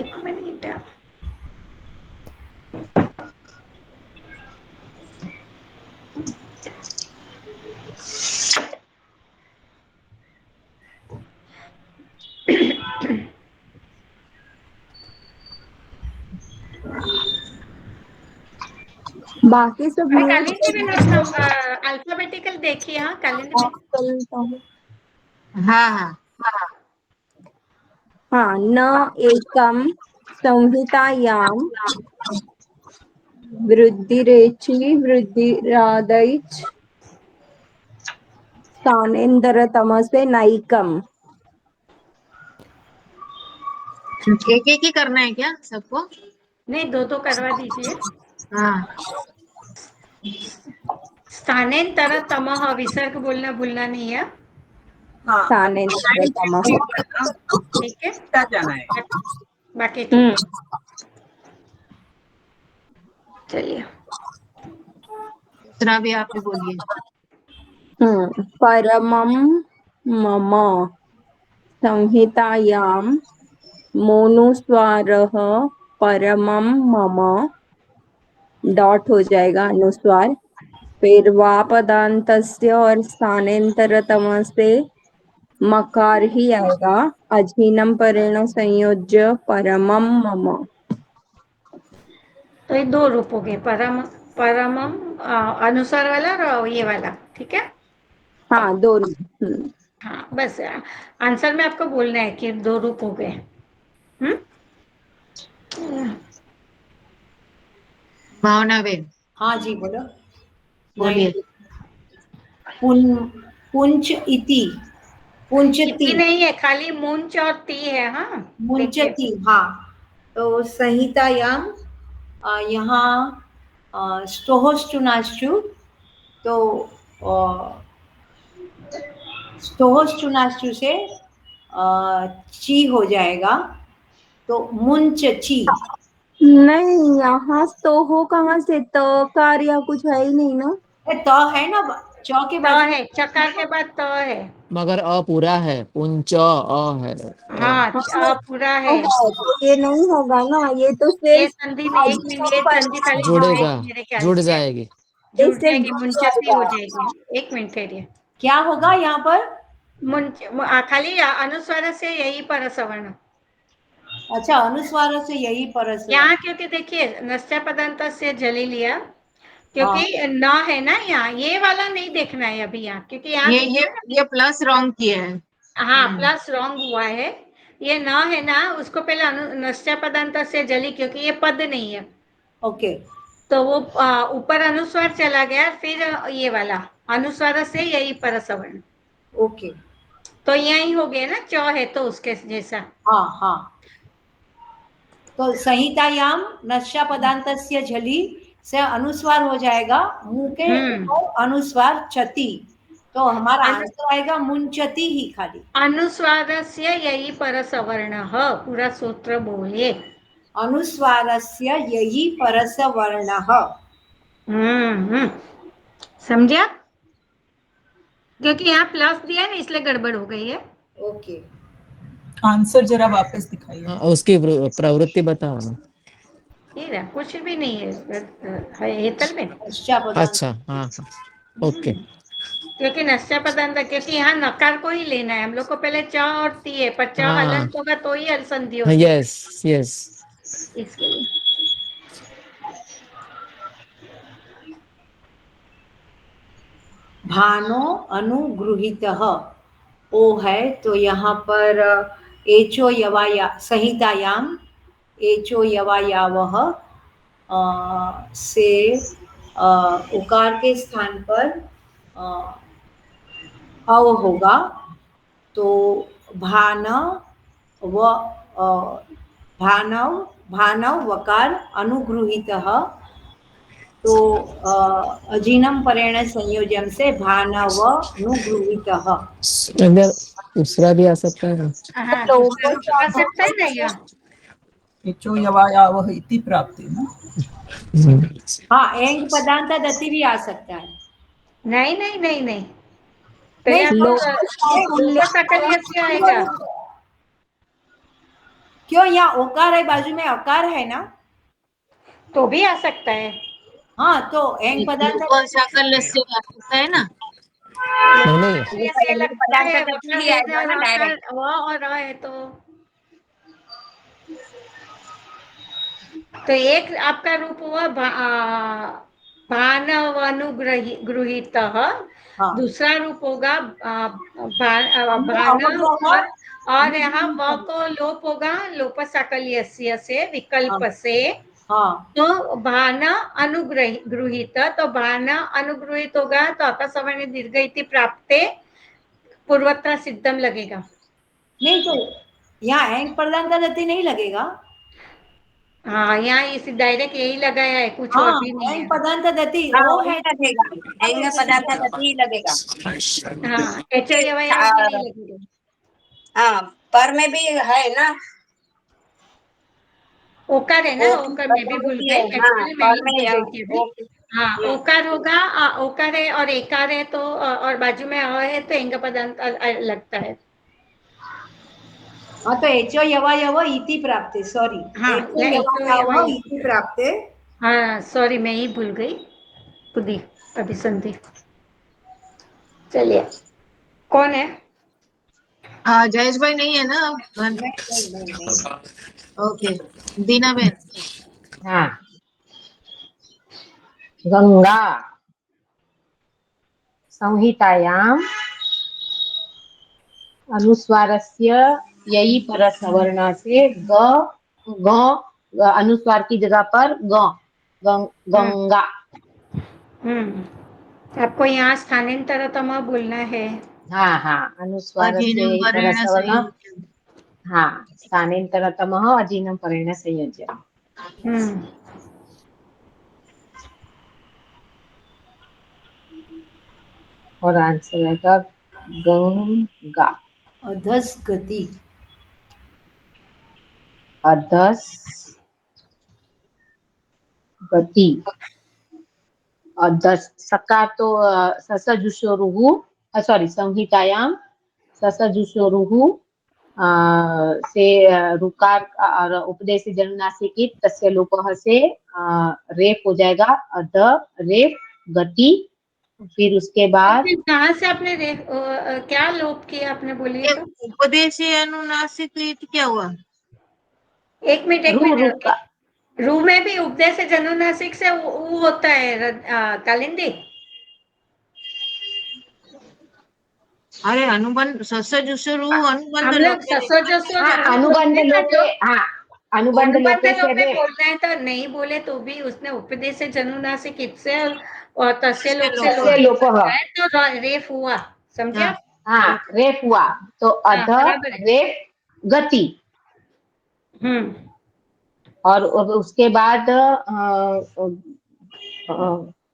1 मिनट। बाकी सब अरे म्यूट कालिंदी भी नोट अल्फाबेटिकल देखिए। हाँ कालिंदी भी। હા હા हाँ, न एकम संहितायां वृद्धिरेचि वृद्धिरादैच स्थानेंदरतमसे नैकम। एक एक ही करना है क्या सबको? नहीं, दो दो करवा दीजिए। हाँ स्थानेंतर तमः, विसर्ग बोलना भूलना नहीं है। हाँ स्थानेंदरतमः। ठीक है, क्या जाना है? बाकी ठीक है। चलिए, दूसरा भी आप ही बोलिए. परमं मम संहितायां मोनुस्वारः परमं मम, डॉट हो जाएगा अनुस्वार, फिर वापदांतस्य और स्थानेंतरतम से मकार ही आएगा, अधीनम परेण संयोज्य परमं मम। तो ये दो रूप हो गए, परमम अनुसार वाला और ये वाला। ठीक है, हाँ दो। हाँ बस आंसर में आपको बोलना है कि दो रूप हो गए। भावनाबेन हाँ जी बोलो। बोलिए. पुंच इति, पुंचति इतनी नहीं है, खाली मुंच और ती है। हाँ देखिए, मुंचति। हाँ, तो संहितायाम यहाँ स्टोहोश्चुनाश्चु, तो स्टोहोश्चुनाश्चु से ची हो जाएगा, तो मुंचची। नहीं, यहाँ तो हो कहाँ से, तो कार्य कुछ है ही नहीं ना। तो है ना, चौ के त बाद है, चकार के बाद त है। मगर अ पूरा है, पुंच अ है। हाँ, पूरा है। ये नहीं होगा ना, ये तो ये सिर्फ संधि नहीं, एक मिनट, ये संधि खाली जुड़ेगा, जुड़ेगी मेरे ख्याल जुड़ से। जाएगी। जुड़ सिर्फ जाएगी, मुंचती हो जाएगी। एक मिनट ठहरिए। क्या होगा यहाँ पर? खाली अनुस्वार से यही पर सवर्ण। अच्छा, अनुस्वार से यही परस। यहाँ क्योंकि देखिए नस्या पदांत से जली लिया, क्योंकि न है ना यहाँ, ये वाला नहीं देखना है अभी यहाँ, क्योंकि यहाँ ये प्लस रॉन्ग किया है. हाँ प्लस रॉन्ग हुआ है। ये न है ना, उसको पहले नस्या पदांत से जली, क्योंकि ये पद नहीं है। ओके, तो वो ऊपर अनुस्वार चला गया, फिर ये वाला अनुस्वार से यही पर सवर्ण। ओके, तो यही हो गया ना, चौ है तो उसके जैसा। हाँ हाँ, तो संहितायाम नस्या पदांतस्य झली से अनुस्वार हो जाएगा, मुंह के ऊपर अनुस्वार चति, तो हमारा आंसर आएगा मुंचति ही खाली। अनुस्वार से यही पर सवर्ण, पूरा सूत्र बोलिए। अनुस्वारस्य यही परस वर्णः। समझा? क्योंकि यहाँ प्लस दिया है ना, इसलिए गड़बड़ हो गई है। ओके, आंसर जरा वापस दिखाइए। उसकी प्रवृत्ति बताओ ना। ये रहा, कुछ भी नहीं है हेतल में। अच्छा, हाँ ओके। क्योंकि नस्या पदांत, क्योंकि यहाँ नकार को ही लेना है हम लोग को, पहले च और ती है, पर च हलंत होगा तो ही संधि होगी। Yes yes. इसके लिए भानो अनुगृहीतः ओ है, तो यहाँ पर एचो यवाया संहितायाम एचो यवायावह से उकार के स्थान पर अव होगा तो भान व भानव भानव वकार अनुगृहीतः तो अजीनम परेण संयोजन से भानव अनुगृहीतः। अंदर दूसरा भी आ सकता है ना। हाँ, दूसरा रूप आ सकता है ना या एचो यवायावह इति प्राप्ति ना। हाँ, एंग पदांत दति भी आ सकता है। नहीं नहीं नहीं नहीं, तो नहीं, यहाँ लोपसाकल्यस्य आएगा। क्यों, यहाँ ओकार है, बाजू में अकार है ना, तो भी आ सकता है। हाँ, तो एंग पदांत साकल्यस्य आ सकता है ना। नहीं ऐसे लगता है, दति ही आएगा ना डायरेक्ट। व और अ है तो एक आपका रूप हुआ भानवानुगृहीत। हाँ। दूसरा रूप होगा भानव और यहाँ व को लोप होगा लोप साकल्यस्य से विकल्प से। हाँ, तो भान अनुगृहीत, तो भान अनुगृहीत होगा तो आकाशवाणी दीर्घ इति प्राप्ते पूर्वत्र सिद्धम लगेगा। नहीं तो यहाँ एंग पदांत दति नहीं लगेगा। हाँ, यहाँ इस डायरेक्ट यही लगाया है, कुछ और हाँ, भी नहीं एंग है। पदांत दति हाँ, वो वही है। लगेगा, एंग पदार्थ दति ही लगेगा। हाँ, एचो यवाया भी नहीं लगेगा। हाँ, पर में भी है ना, ओकार है ना, ओकार मैं भी भूल गई, एक्चुअली मैं ही भूल गई थी अभी। हाँ, ओकार होगा, ओकार है और एकार है तो और बाजू में अ है तो एंग पदांत लगता है। हाँ, तो एचो यवायव इति प्राप्ते, सॉरी, हाँ, एचो या एचो यवायव यवाय। इति प्राप्ते। हाँ, सॉरी मैं ही भूल गई खुद ही अभिसंधि। चलिए, कौन है? जयेश भाई नहीं है ना। ओके, दीना बहन। हाँ, गंगा संहितायाम अनुस्वारस्य यही परसवर्ण से ग अनुस्वार की जगह पर गंगा। आपको यहाँ स्थानांतरतम बोलना है। हाँ हाँ, अनुस्वार से अजीनम यही परेण परसवर्ण। संयोज्य। हाँ, स्थानांतरतम अजीनम परेण संयोज्य। और आंसर आएगा गंगा। अधस गति, अधस गति, अधस सकार तो ससजुषोरुहु, सॉरी, संहितायाम ससजुषोरुहु से रुकार और उपदेश जनुनासिक तस्य लोपः से रेफ हो जाएगा, अध रेफ गति। फिर उसके बाद कहाँ से आपने क्या लोप किया आपने, बोलिए तो। उपदेश अनुनासिक क्या हुआ? एक मिनट, रू में भी उपदेश जनुनासिक से ऊ होता है कालिंदी। अरे अनुबंध ससजुषरु अनुबंध हम लोग अनुबंध लोपे, हाँ, अनुबंध लोपे से बोलना है तो नहीं बोले तो भी उसने उपदेश जनुनासिक इससे और तस्य लोप है तो रेफ हुआ, समझे आप? हाँ, रेफ हुआ तो अध रेफ गति। और उसके बाद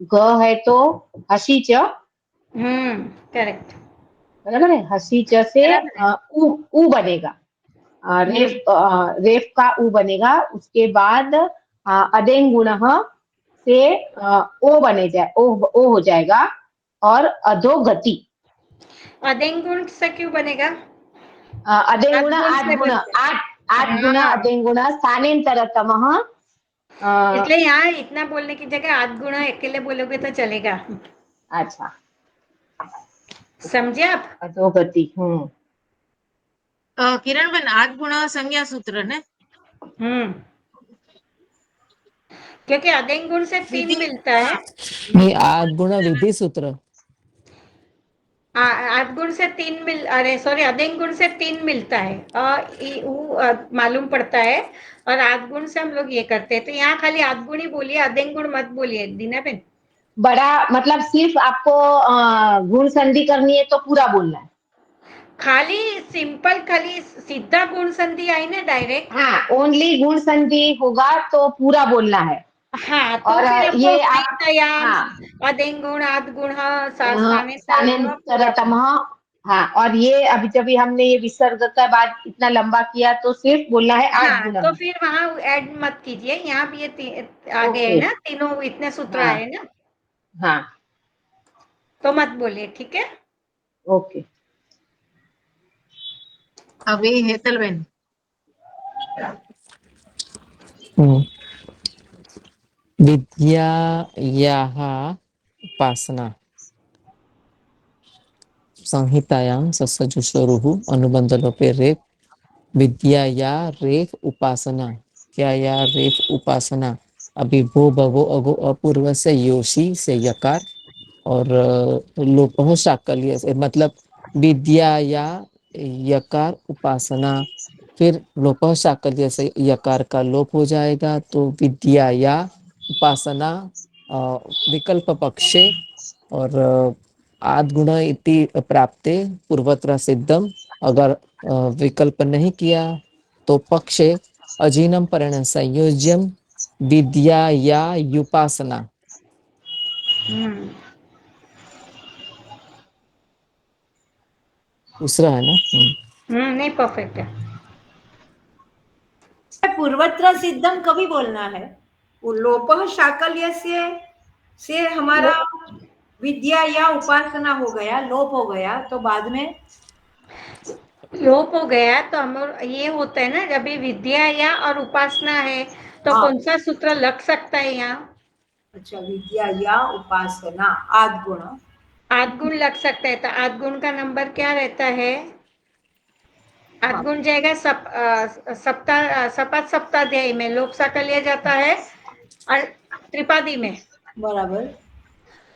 ग है तो हसीच, करेक्ट, बराबर है, हसीच से उ बनेगा, रेफ का उ बनेगा। उसके बाद अदेंग गुण से ओ बने जाए, ओ हो जाएगा और अधोगति। अदेंग गुण से क्यों बनेगा? अदेंग गुण आठ गुण अदेंग गुण स्थानांतरतमः। इसलिए यहाँ इतना बोलने की जगह 8 गुण अकेले बोलोगे तो चलेगा। अच्छा, समझे आप? अधोगति। किरण बन 8 गुण संज्ञा सूत्र ने। क्योंकि अदेंग गुण से 3 मिलता है। नहीं, 8 गुण विधि सूत्र। आद गुण से 3 मिल, अरे सॉरी, अदेंग गुण से 3 मिलता है, मालूम पड़ता है, और आद गुण से हम लोग ये करते हैं। तो यहाँ खाली आद गुण ही बोलिए, अदेंग गुण मत बोलिए दीना बेन। बड़ा मतलब सिर्फ आपको गुण संधि करनी है तो पूरा बोलना है। खाली सिंपल, खाली सीधा गुण संधि आई ना डायरेक्ट। हाँ, ओनली गुण संधि होगा तो पूरा बोलना है। हाँ, तो और फिर हमको ये आप संहितायाम, हाँ अदेंग गुण, आद गुण, स्थानेतरतम पूरा स्थानेंतरतम। हाँ, और ये अभी जब हमने ये विसर्ग का बाद इतना लंबा किया तो सिर्फ बोलना है आद हाँ, गुण। तो फिर वहां ऐड मत कीजिए, यहाँ भी ये आगे है ओके। ना, तीनों इतने सूत्र हाँ आए ना, हाँ तो मत बोलिए, ठीक है। ओके। अभी हेतल बेन। विद्यायाः उपासना संहितायां ससजुषोरुः अनुबंधलोपे रेफ विद्याया रेफ उपासना। क्या या रेफ उपासना? अभी भो भवो अगो अपूर्व से योशी से यकार और लोपह शाकल्य से, मतलब विद्या या यकार उपासना, फिर लोपह शाकल्य से यकार का लोप हो जाएगा, तो विद्या या उपासना विकल्प पक्षे, और आद गुण इति प्राप्ते पूर्वत्र सिद्धम। अगर विकल्प नहीं किया तो पक्षे अजीनम परिण संयोज्यम विद्या या युपासना। दूसरा है ना। नहीं, परफेक्ट है। पूर्वत्र सिद्धम कभी बोलना है? वो लोपः शाकल्य से हमारा विद्या या उपासना हो गया, लोप हो गया, तो बाद में लोप हो गया तो हम ये होता है ना, जब ये विद्या या और उपासना है तो हाँ। कौन सा सूत्र लग सकता है यहाँ? अच्छा, विद्या या उपासना, आद गुण। आद गुण लग सकता है, तो आद गुण का नंबर क्या रहता है? आद हाँ। गुण जाएगा सपाद सप्ताध्यायी में, लोक साकल लिया जाता है, और त्रिपादी में। बराबर।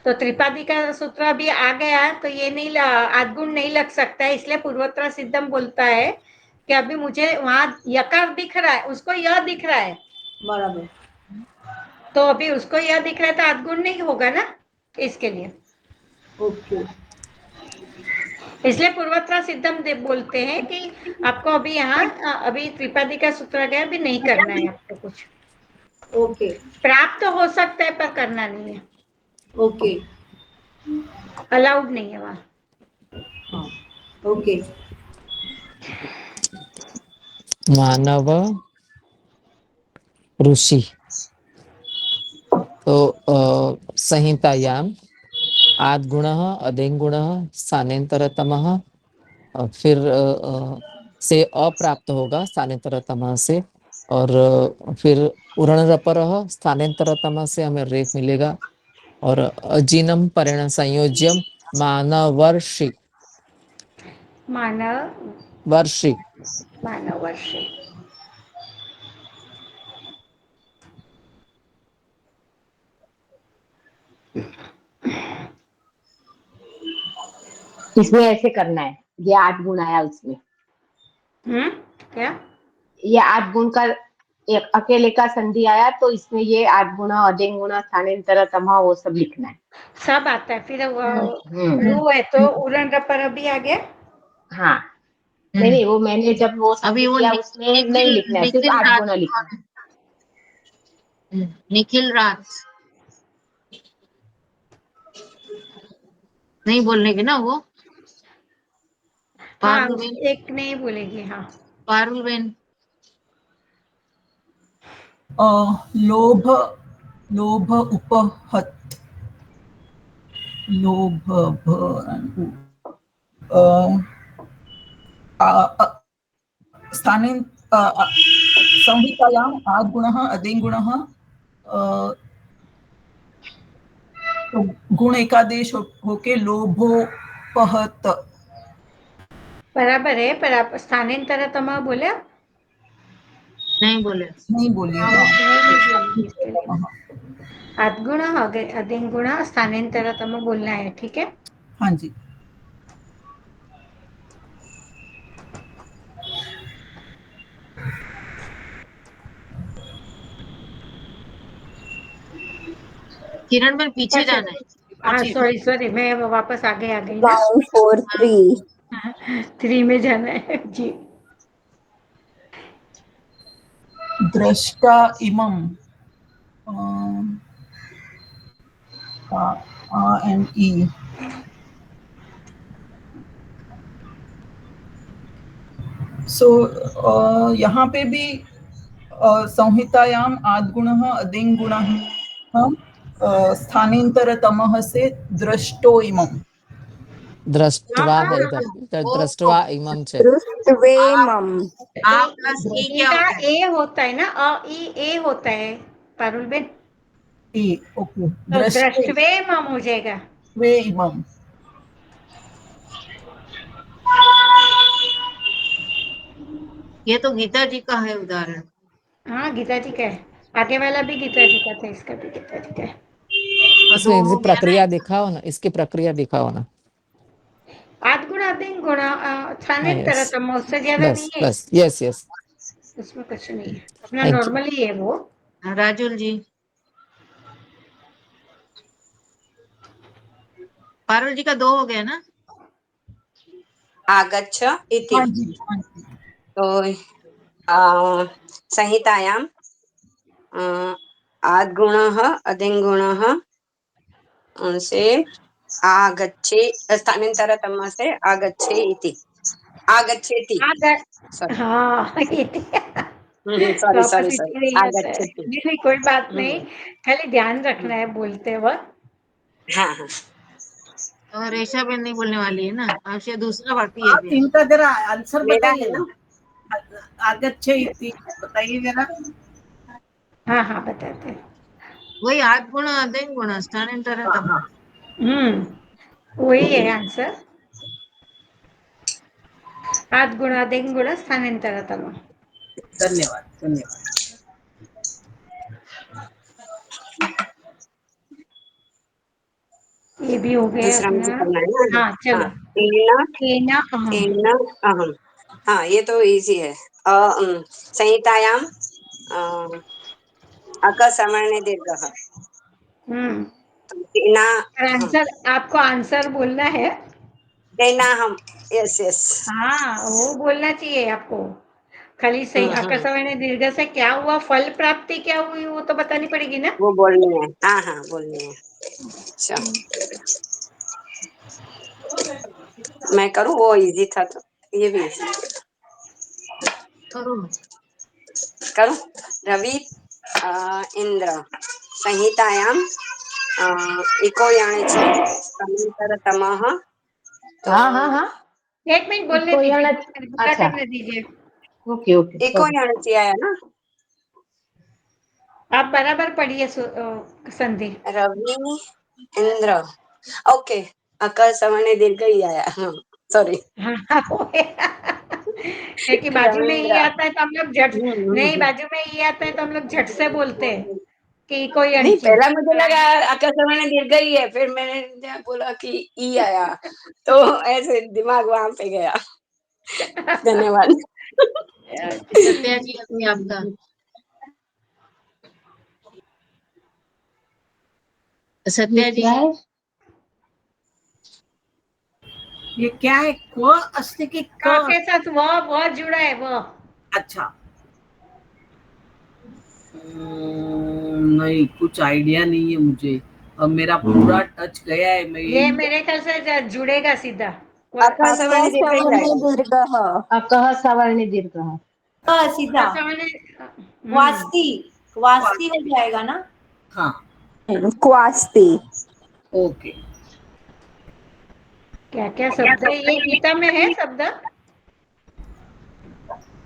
तो त्रिपादी का सूत्र अभी आ गया, तो ये नहीं, आद गुण नहीं लग सकता है, इसलिए पूर्वोत्तर सिद्धम बोलता है कि अभी मुझे वहां यकार दिख रहा है, उसको यह दिख रहा है, बराबर। तो अभी उसको यह दिख रहा है, तो आद गुण नहीं होगा ना, इसके लिए। ओके। इसलिए पूर्वोत्तर सिद्धम बोलते हैं कि आपको अभी यहाँ अभी त्रिपादी का सूत्र गया, अभी नहीं करना है आपको कुछ। ओके। प्राप्त तो हो सकता है पर करना नहीं है, ओके। अलाउड नहीं है वहां। हाँ, ओके। मानव ऋषि, तो संहितायाम आद गुण अदेंग गुण स्थानेतरतम, फिर से अप्राप्त होगा स्थानेतरतम से, और फिर उरणरपर स्थानेतरतम से हमें रेफ मिलेगा, और अजीनम परिण संयोज्यम मानवर्षि मानव वर्षि। वर्ष। इसमें ऐसे करना है, ये 8 गुण आया उसमें, क्या ये 8 गुण का एक अकेले का संधि आया, तो इसमें ये 8 गुण अदेंग गुण स्थानेतरतम वो सब लिखना है। सब आता है, फिर वो है तो उड़न रपर भी आ गया। हाँ, नहीं वो मैंने जब वो संधि किया उसमें नहीं लिखना है, सिर्फ 8 गुण लिखना है। निखिल राज नहीं बोलने की ना वो। हाँ, पारुल बेन। एक नहीं बोलेगी। हाँ, पारुल बेन। लोभ लोभ उपहत, लोभ स्थाने संहितायाम आद गुणः अदेंग गुणः, तो गुण एकादेश होके लोभोपहत। बराबर है, पर आप स्थानांतरतम बोले? नहीं बोले। नहीं बोलिए। आद्गुण अदेंगुण स्थानांतरतम बोलना है, ठीक है। हाँ जी। किरण में पीछे जाना है। हाँ सॉरी सॉरी, मैं वापस आगे आ गई ना। 943. 3 में जाना है जी। दृष्टा इमम एंड ई। सो यहाँ पे भी संहितायाम आद्गुणः अदिङ्गुणः स्थानेन्तरतमः से दृष्टो इमम। दृष्ट्वा है इधर, दृष्ट्वा इमम चे। दृष्ट्वेमम्. आ प्लस ई क्या का होता है? ए होता है ना, ए होता है पारुल बेन, ए ओके, तो दृष्टवे मम हो जाएगा। वे इमम। ये तो गीता जी का है उदाहरण। हाँ गीता जी का है, आगे वाला भी गीता जी का था, इसका भी गीता जी का है। दो इसमें हो गया ना। प्रक्रिया दिखाओ ना, इसकी प्रक्रिया दिखाओ ना। आद्गुण आदिगुण हाँ स्थानांतर यस, तम, उससे ज्यादा नहीं बस है, बस, यस यस, उसमें कुछ नहीं है, अपना थैंक यू। नॉर्मली है वो। राजुल जी, पारुल जी का 2 हो गया ना। आगच्छ इति। हाँ जी, हाँ जी। तो संहितायां आद्गुणः अदिङ्गुणः से आगच्छे, स्थानान्तरतम से आगच्छे इति, आगच्छेति, सॉरी हाँ तो सॉरी आपस सॉरी सॉरी, इसलिए यही होता है। आगच्छेति। नहीं नहीं, कोई बात नहीं, खाली ध्यान रखना है बोलते वक्त। हाँ हाँ और रेशा बेन नहीं बोलने वाली है ना, अब दूसरा बाकी है आप फिर। इनका जरा आंसर मेरा बताइए है ना। ना। आगच्छे इति बताइए जरा। हाँ हाँ बताते हैं। वही आद्गुण अदिङ्गुण स्थानान्तरतम। वही है आंसर, आद्गुण आदिगुण स्थानांतरतम। धन्यवाद धन्यवाद। ये भी हो गया दूसरा मुझे अपना। करना है ना। हाँ चलो। हाँ, तेन केना अहम। तेन अहम। हाँ ये तो इजी है। संहितायां अकसवर्णे दीर्घः। हम्म, तेना अहम, आंसर आपको आंसर बोलना है। तेनाहम, यस यस। हाँ वो बोलना चाहिए आपको, खाली सही हम्म, आकाशवाणी दीर्घ से क्या हुआ, फल प्राप्ति क्या हुई, वो तो बतानी पड़ेगी ना। वो बोलनी है। हाँ हाँ बोलनी है। अच्छा मैं करूँ, वो इजी था तो ये भी easy। करो। करूँ। रवि इंद्र संहितायां इको याने च समान्तरतमः। तो हाँ हाँ हाँ, एक मिनट बोलने इको दीजिए, याना। पूरा अच्छा, करने दीजिए। Okay okay, echo sorry. याने च आया ना। आप बराबर पढ़िए संधि। रवि इंद्र, ओके। अकर सवर्ण दीर्घ ही आया। हाँ सॉरी। हाँ हाँ, क्योंकि बाजू में रविंद्र। ये आता है तो हम लोग झट, नहीं बाजू में ये आता है तो हम लोग झट से बोलते हैं कि कोई नहीं अड़ची। पहला मुझे लगा अकर सवर्ण दीर्घ ही है, फिर मैंने बोला कि ई आया, तो ऐसे दिमाग वहां पे गया। धन्यवाद। सत्या जी अभी आपका। ये सत्या जी, क्या है? ये क्या है? क अस्ति की का क? के साथ वह जुड़ा है वह। अच्छा। नहीं, कुछ आइडिया नहीं है मुझे। अब मेरा पूरा टच गया है। मैं ये यही मेरे ख्याल से जुड़ेगा सीधा। अकर सवर्ण दीर्घ ही अकसवर्णे जाएगा। दीर्घः. अकः सवर्णे दीर्घः। सीधा हम्म, क्वास्ती, क्वास्ती हो जाएगा ना। हाँ क्वास्ति. ओके। क्या क्या शब्द है ये, गीता में है शब्द।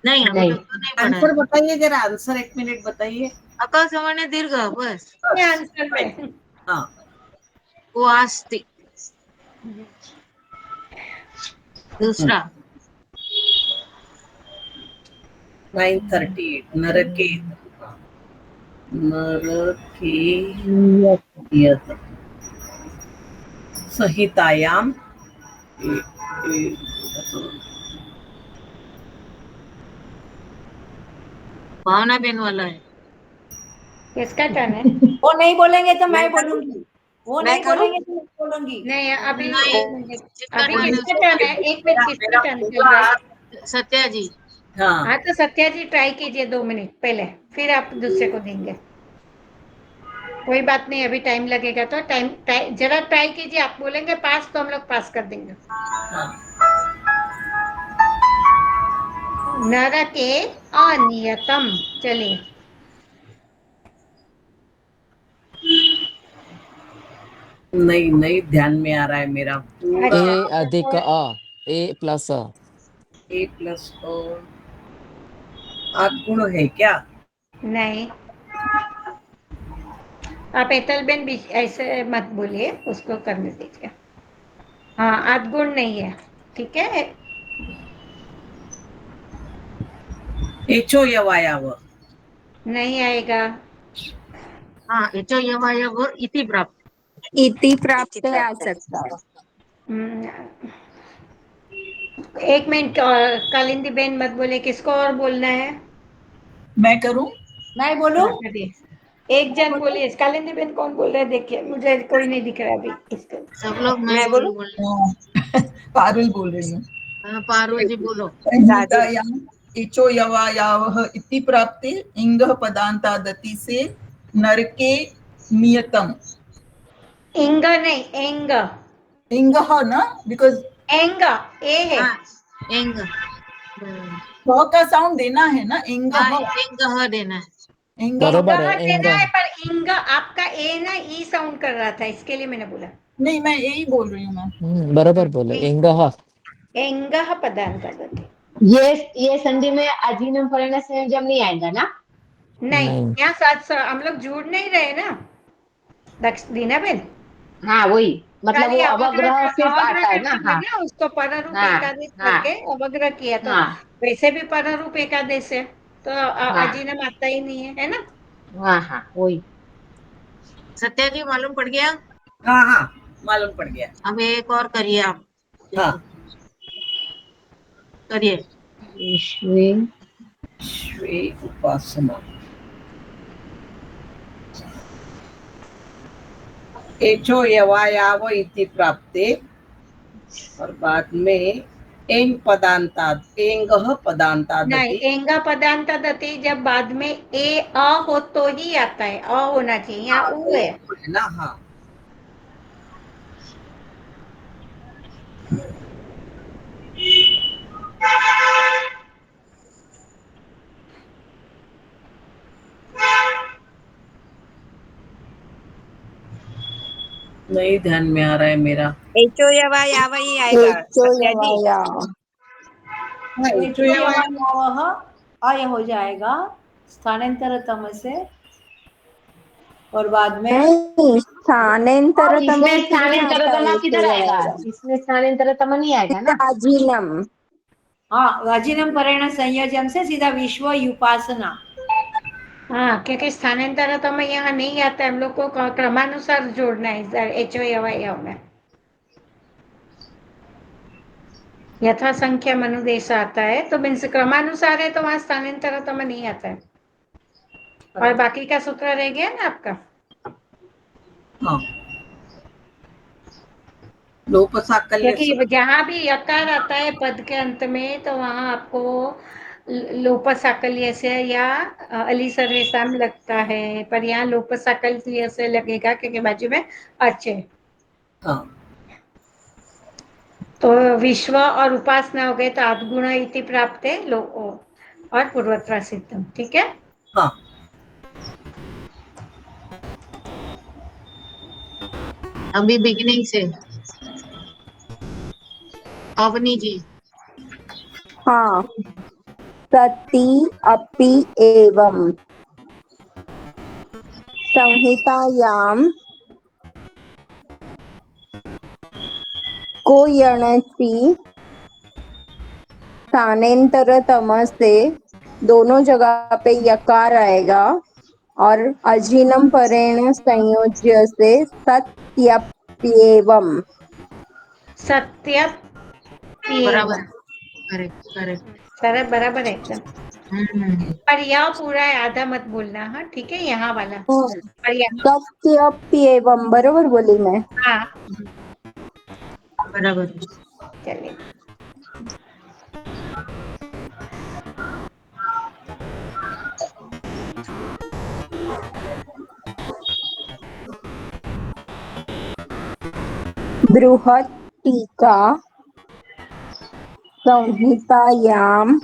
नहीं अभी नहीं, तक तो नहीं पढ़ा आंसर है। बताइए जरा, आंसर 1 मिनट बताइए। अका सवर्ण दीर्घ बस। ये आंसर में। हाँ वो आस्ति। दूसरा 938 नरकेत। नरकेयत यस। संहितायां भावना बेन वाला है। किसका टर्न है? वो नहीं बोलेंगे तो मैं मैं करूं? बोलूंगी, वो मैं नहीं करूं? बोलेंगे तो मैं बोलूंगी। नहीं अभी नहीं, एक मिनट, जिसका अभी टर्न है किसका उसको टर्न है? एक मिनट, किसका टर्न चल रहा है? सत्या जी। हाँ हाँ तो सत्या जी ट्राई कीजिए 2 मिनट पहले, फिर आप दूसरे को देंगे। कोई बात नहीं, अभी टाइम लगेगा तो जरा ट्राई कीजिए। आप बोलेंगे पास तो हम लोग पास कर देंगे। नरके अनियतम, चलिए। नहीं नहीं ध्यान में आ रहा है मेरा पूरा। ए अधिक अ, ए प्लस अ। ए प्लस और गुण है क्या? नहीं, आप एतलबेन ऐसे मत बोलिए, उसको करने दीजिए। हाँ, आधगुण नहीं है, ठीक है। एचो यवायाव नहीं आएगा। हाँ, एचो यवायव इति प्राप्त। इति प्राप्त आ सकता है। एक मिनट, और कालिंदी बेन मत बोले, किसको और बोलना है? मैं करूं? मैं बोलूं? हाँ, करिए। एक जन बोलिए। कालिंदी बेन कौन बोल रहा है? देखिए, मुझे कोई नहीं दिख रहा अभी इसका। सब लोग मैं मैं बोलूं? बोल। पारुल बोल रही हूँ। हाँ, पारो जी बोलो। संहितायाम् एचो यवायावः इति प्राप्ते इंगः पदान्तादति से नरके नियतम। इंग नहीं, एंग। इंगः ना, बिकॉज एंग, ए है। हाँ, एंग। थ का साउंड देना है ना, इंगः। हाँ, एंग ह देना है। इंगः बरोबर है, देना एंग। है, पर इंग आपका ए ना ई साउंड कर रहा था, इसके लिए मैंने बोला। नहीं, मैं यही बोल रही हूँ मैं। बरोबर बोले, एंग। एंग पदांत। ये संधि में अजीनम परिणय संयोजन नहीं आएगा ना? नहीं, नहीं। यहाँ साथ हम लोग जुड़ नहीं रहे ना दीना बेन। हाँ वही, मतलब खाली वो अवग्रह अवग्रह सिर्फ अवग्रह आता है ना। करके हाँ बना, उसको पररूप हाँ एकादेश हाँ करके अवग्रह किया, तो हाँ वैसे भी पररूप एकादेश है, तो हाँ अजीनम आता ही नहीं है ना। हाँ हाँ वही। सत्या जी मालूम पड़ गया? हाँ हाँ, मालूम पड़ गया। अब एक और करिए आप। हाँ, करिए। विश्वे श्वे उपासना। एचो यवायाव इति प्राप्ते, और बाद में एंग पदांताद, एंगः नहीं, पदांतादति। एंगा पदांत दति जब बाद में ए अ हो तो ही आता है, अ होना चाहिए, यहाँ हाँ, उ वो है। है ना। हाँ, नहीं ध्यान में आ रहा है मेरा। एचो यवायाव ही आएगा एचो सत्या जी। यवाया। हाँ, एचो यवायाव। यवायावः अय हो जाएगा स्थानांतरतम से, और बाद में नहीं, स्थानांतरतम इसमें इसमें नहीं आता है। स्थानांतरतम एचो किधर आएगा? यवाया इसमें स्थानांतरतम नहीं आएगा ना? अजीनम। हाँ, अजीनम परिणय संयोजन से सीधा विश्व उपासना। हाँ, क्योंकि स्थानांतरतम यहाँ नहीं आता है, हम लोग को क्रमानुसार जोड़ना है एचो यवाया में। यथा संख्या मनुदेश आता है, तो मीन्स क्रमानुसार है, तो वहां स्थानांतरतम नहीं आता है। और बाकी का सूत्र रह गया ना आपका। हाँ, लोप साकल्य क्योंकि जहां भी यकार आता है पद के अंत में, तो वहां आपको लोप साकल्य से या अली सर्वेशम लगता है, पर यहाँ लोप साकल्य से लगेगा क्योंकि बाजू में अच्छे। हाँ, तो विश्व और उपासना हो गए, तो आत्गुण इति प्राप्त है और पूर्वत्र सिद्धम, ठीक है। हाँ। अभी बिगिनिंग से अवनी जी। हाँ, सति अपि एवं संहितायां को यणचि स्थानांतरतम से दोनों जगह पे यकार आएगा, और अजीनम परेण संयोज्य से सत्यप्येवम्। सत्य बराबर, करेक्ट करेक्ट। सारा बराबर है एकदम। पर यह पूरा है, आधा मत बोलना। हाँ ठीक है, यहाँ वाला पर यहाँ। तस्यप्येवम बरोबर बोली मैं। हाँ बराबर। चलिए। बृहत् टीका संहितायाम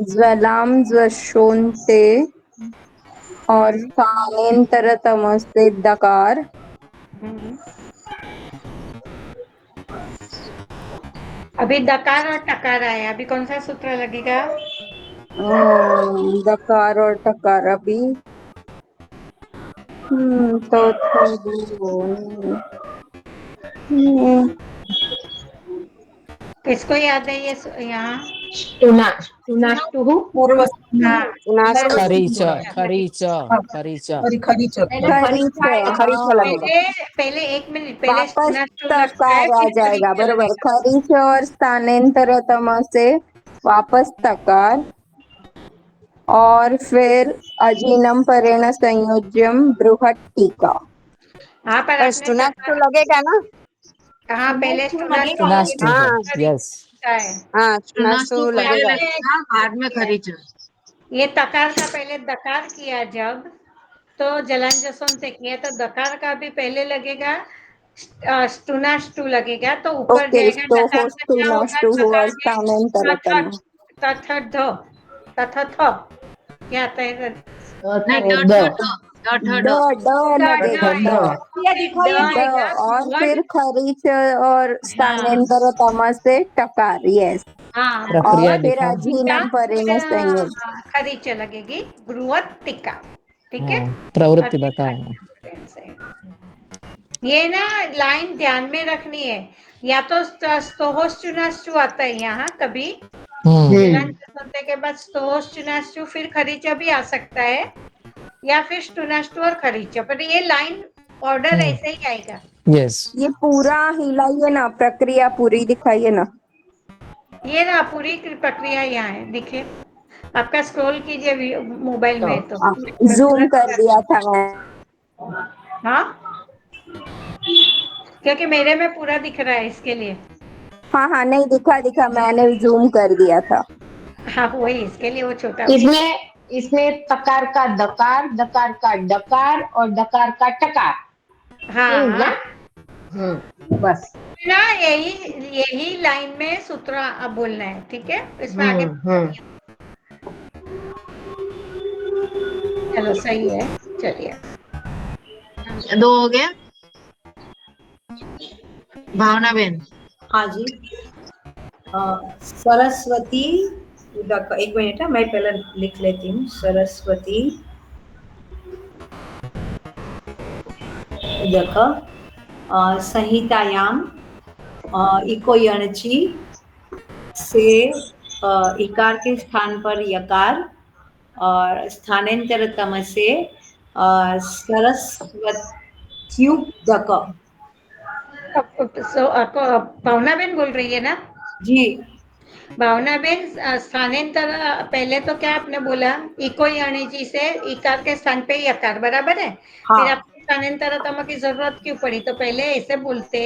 ज्वलाम ज्वशोन्ते और स्थानेन्तरतमस्ते दकार। अभी दकार और टकार आया, अभी कौन सा सूत्र लगेगा? दकार और टकार अभी तो किसको याद है ये यहाँ? ष्टुनाष्टुः पूर्व हाँ खरीच खरीच खरीच खरीच खरीच लगेगा। पहले पहले 1 मिनट पहले वापस स्टूनाष्टू लगता है, तकार आ फिर जाएगा, खरीचा बरोबर। लगेगा। खरीच और स्थानेन्तरतम से वापस तकार और फिर अजीनम परेण संयोज्यम बृहत् टीका। हाँ पर पर आपने स्टुनाष्टु लगेगा ना? हाँ पहले स्टूनाष्टू नास्तु हाँ यस है। हाँ, स्टुनाष्टु नास्तु पहले लगेगा। लगेगा, बाद में खरीचा। ये तकार का पहले दकार किया जब, तो जलान जसों किया तो दकार का भी पहले लगेगा, स्टूनाष्टू लगेगा, तो ऊपर ओके, जाएगा तो दकार में क्या होगा? होस्तुनाष्टु दकार और में स्थानेन्तरतम। तथ ध तथ क्या आता है? नहीं, द ड ड लगेगा, ड ड आएगा और बृहद। फिर खरीच और स्थानेन्तरतम से टकार। यस, हाँ प्रक्रिया और बृहद फिर दिखा। टीका, अजीनम परेण संयोग। खरीच लगेगी, बृहद टीका। ठीक है, प्रवृत्ति बताओ। ये ना लाइन ध्यान में रखनी है। या तो स्तोहोश्चुनाश्चु आता है यहाँ कभी, जलांत के बाद स्तोहोश्चुनाश्चु, फिर खरीचा भी आ सकता है, या फिर स्टुनाश्टु और खरीचा, पर ये लाइन ऑर्डर ऐसे ही आएगा। यस ये पूरा हिलाइए ना, प्रक्रिया पूरी दिखाइए ना। ये ना पूरी प्रक्रिया यहाँ है, देखिए आपका स्क्रॉल कीजिए मोबाइल में तो जूम कर दिया था मैं। हाँ क्योंकि मेरे में पूरा दिख रहा है इसके लिए। हाँ हाँ, नहीं दिखा, मैंने जूम कर दिया था। हाँ वही, इसके लिए वो छोटा। इसमें तकार का दकार, दकार का डकार और डकार का टकार। हाँ बस ना, यही लाइन में सूत्र अब बोलना है। ठीक है, इसमें आगे चलो सही है, चलिए। 2 हो गया। भावना बेन। हाँ जी। सरस्वती उदक, एक मिनट है, मैं पहले लिख लेती हूँ। सरस्वती उदक संहितायाम इको यणची से इकार के स्थान पर यकार और स्थानांतरतम से सरस्वत्युदक। भावना बेन बोल रही है ना? जी भावना बेन, स्थानांतर पहले तो क्या आपने बोला? इको यानी से इकार के स्थान पे यकार, बराबर है। हाँ। फिर आपको स्थानांतरतम की जरूरत क्यों पड़ी? तो पहले ऐसे बोलते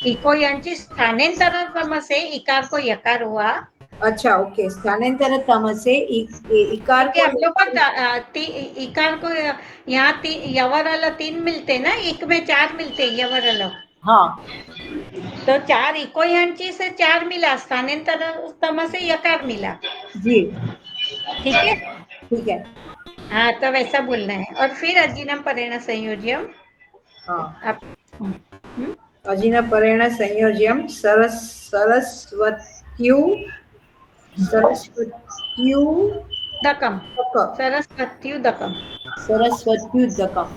इको यानी स्थानांतरतम से इकार को यकार हुआ। अच्छा ओके, स्थानांतरतम से इकार कि को हम लोग को इकार को यहाँ यवर अलग 3 मिलते ना, एक में 4 मिलते यवर अलग। हाँ तो 4 इको यांची से 4 मिला, स्थानांतरतम से यकार मिला। जी ठीक है, ठीक है। हाँ तो वैसा बोलना है। और फिर अजीनम परेण संयोज्यम। हाँ अजिन परेण संयोज्यम सरस्वत्यु दकम, सरस्वत्युदकम। सरस्वत्युदकम।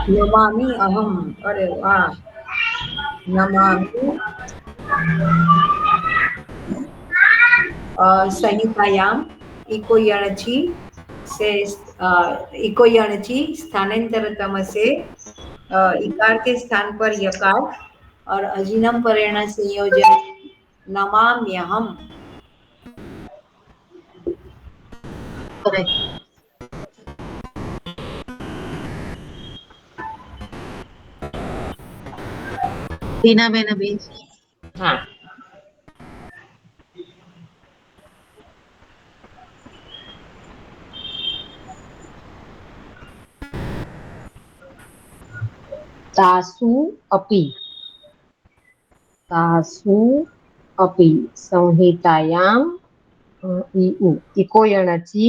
नमामि अहम, अरे वाह, नमामि संहितायाम इको यणचि से इको यणचि स्थानांतरतम से इकार के स्थान पर यकार और अजीनम परेण संयोजन नमाम्यहम्। करेक्ट। टीना बेन अभी हाँ, तासु अपि संहितायां इको यणचि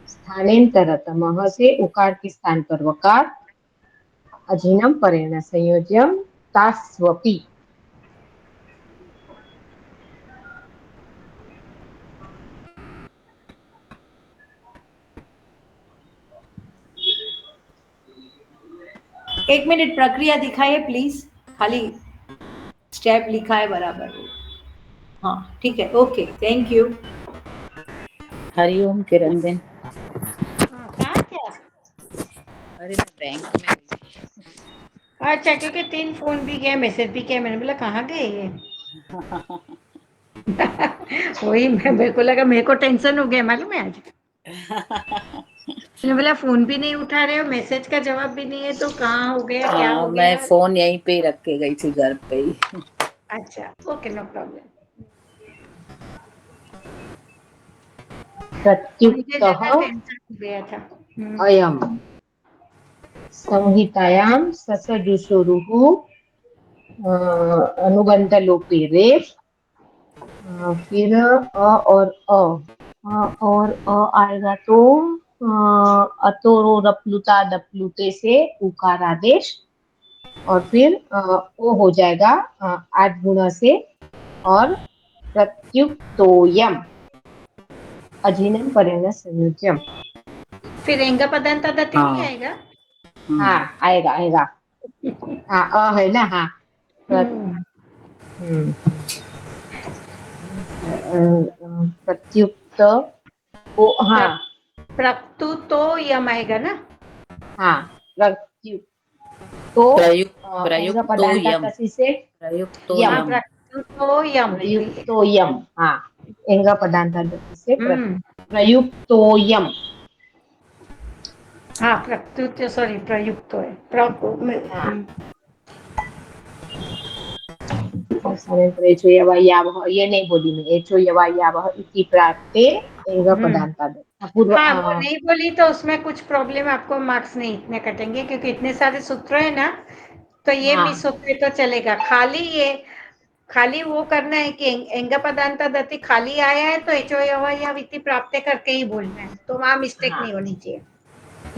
स्थानेन्तरतमः से उकार के स्थान पर वकार अजीनम परेण संयोज्यम तास्वपि। एक मिनट प्रक्रिया दिखाइए प्लीज, खाली स्टेप लिखा है बराबर। हाँ ठीक है, okay, thank you. Hariom Kiran Ben. कहाँ क्या? अरे मैं बैंक में। अच्छा, क्योंकि 3 फोन भी गए, मैसेज भी किया, मैंने बोला कहाँ गए ये। वही मेरे को लगा, मेरे को टेंशन हो गया मालूम है आज। मैंने बोला फोन भी नहीं उठा रहे हो, मैसेज का जवाब भी नहीं है, तो कहाँ हो गया, क्या हो मैं गया। फोन यहीं पे ही रख के गई थी, घर पे ही। अच्छा, ओके, नो प्रॉब्लम। मुझे प्रत्युक्तः ज्यादा टेंशन हो गया था। अयम संहितायां ससजुषुरुः अनुबंध लोपे रेफ, फिर अ आएगा तो अतोरो रप्लुता दप्लुते से उकार आदेश, और फिर ओ हो जाएगा आठ गुणा से, और प्रत्युक्तोयम अजीनम परेण संयोज्यम। फिर एंगा पदांत दति नहीं आएगा। हाँ आएगा आएगा। हाँ है ना। हाँ प्रत्युक्त ओ, हाँ प्रत्युतो यम आएगा ना। हाँ प्रत्युक्तो एंगा पदांत तसी से यम, प्रत्युतो यम। प्रयुक्तोयम। हाँ, एंगा पदांत तसी से प्रयुक्तोयम। हाँ, प्रत्युत सॉरी प्रयुक्त है। ये नहीं बोली मैं, एचो यवायावह इति प्राप्ते एंगा पदांत पूर्व। हाँ, वो नहीं बोली तो उसमें कुछ प्रॉब्लम, आपको मार्क्स नहीं इतने कटेंगे, क्योंकि इतने सारे सूत्र है ना, तो ये मिस होते तो चलेगा। खाली वो करना है कि एंगा पदांत दति खाली आया है तो एचो या वित्ति प्राप्त करके ही बोलना है, तो वहां मिस्टेक नहीं होनी चाहिए।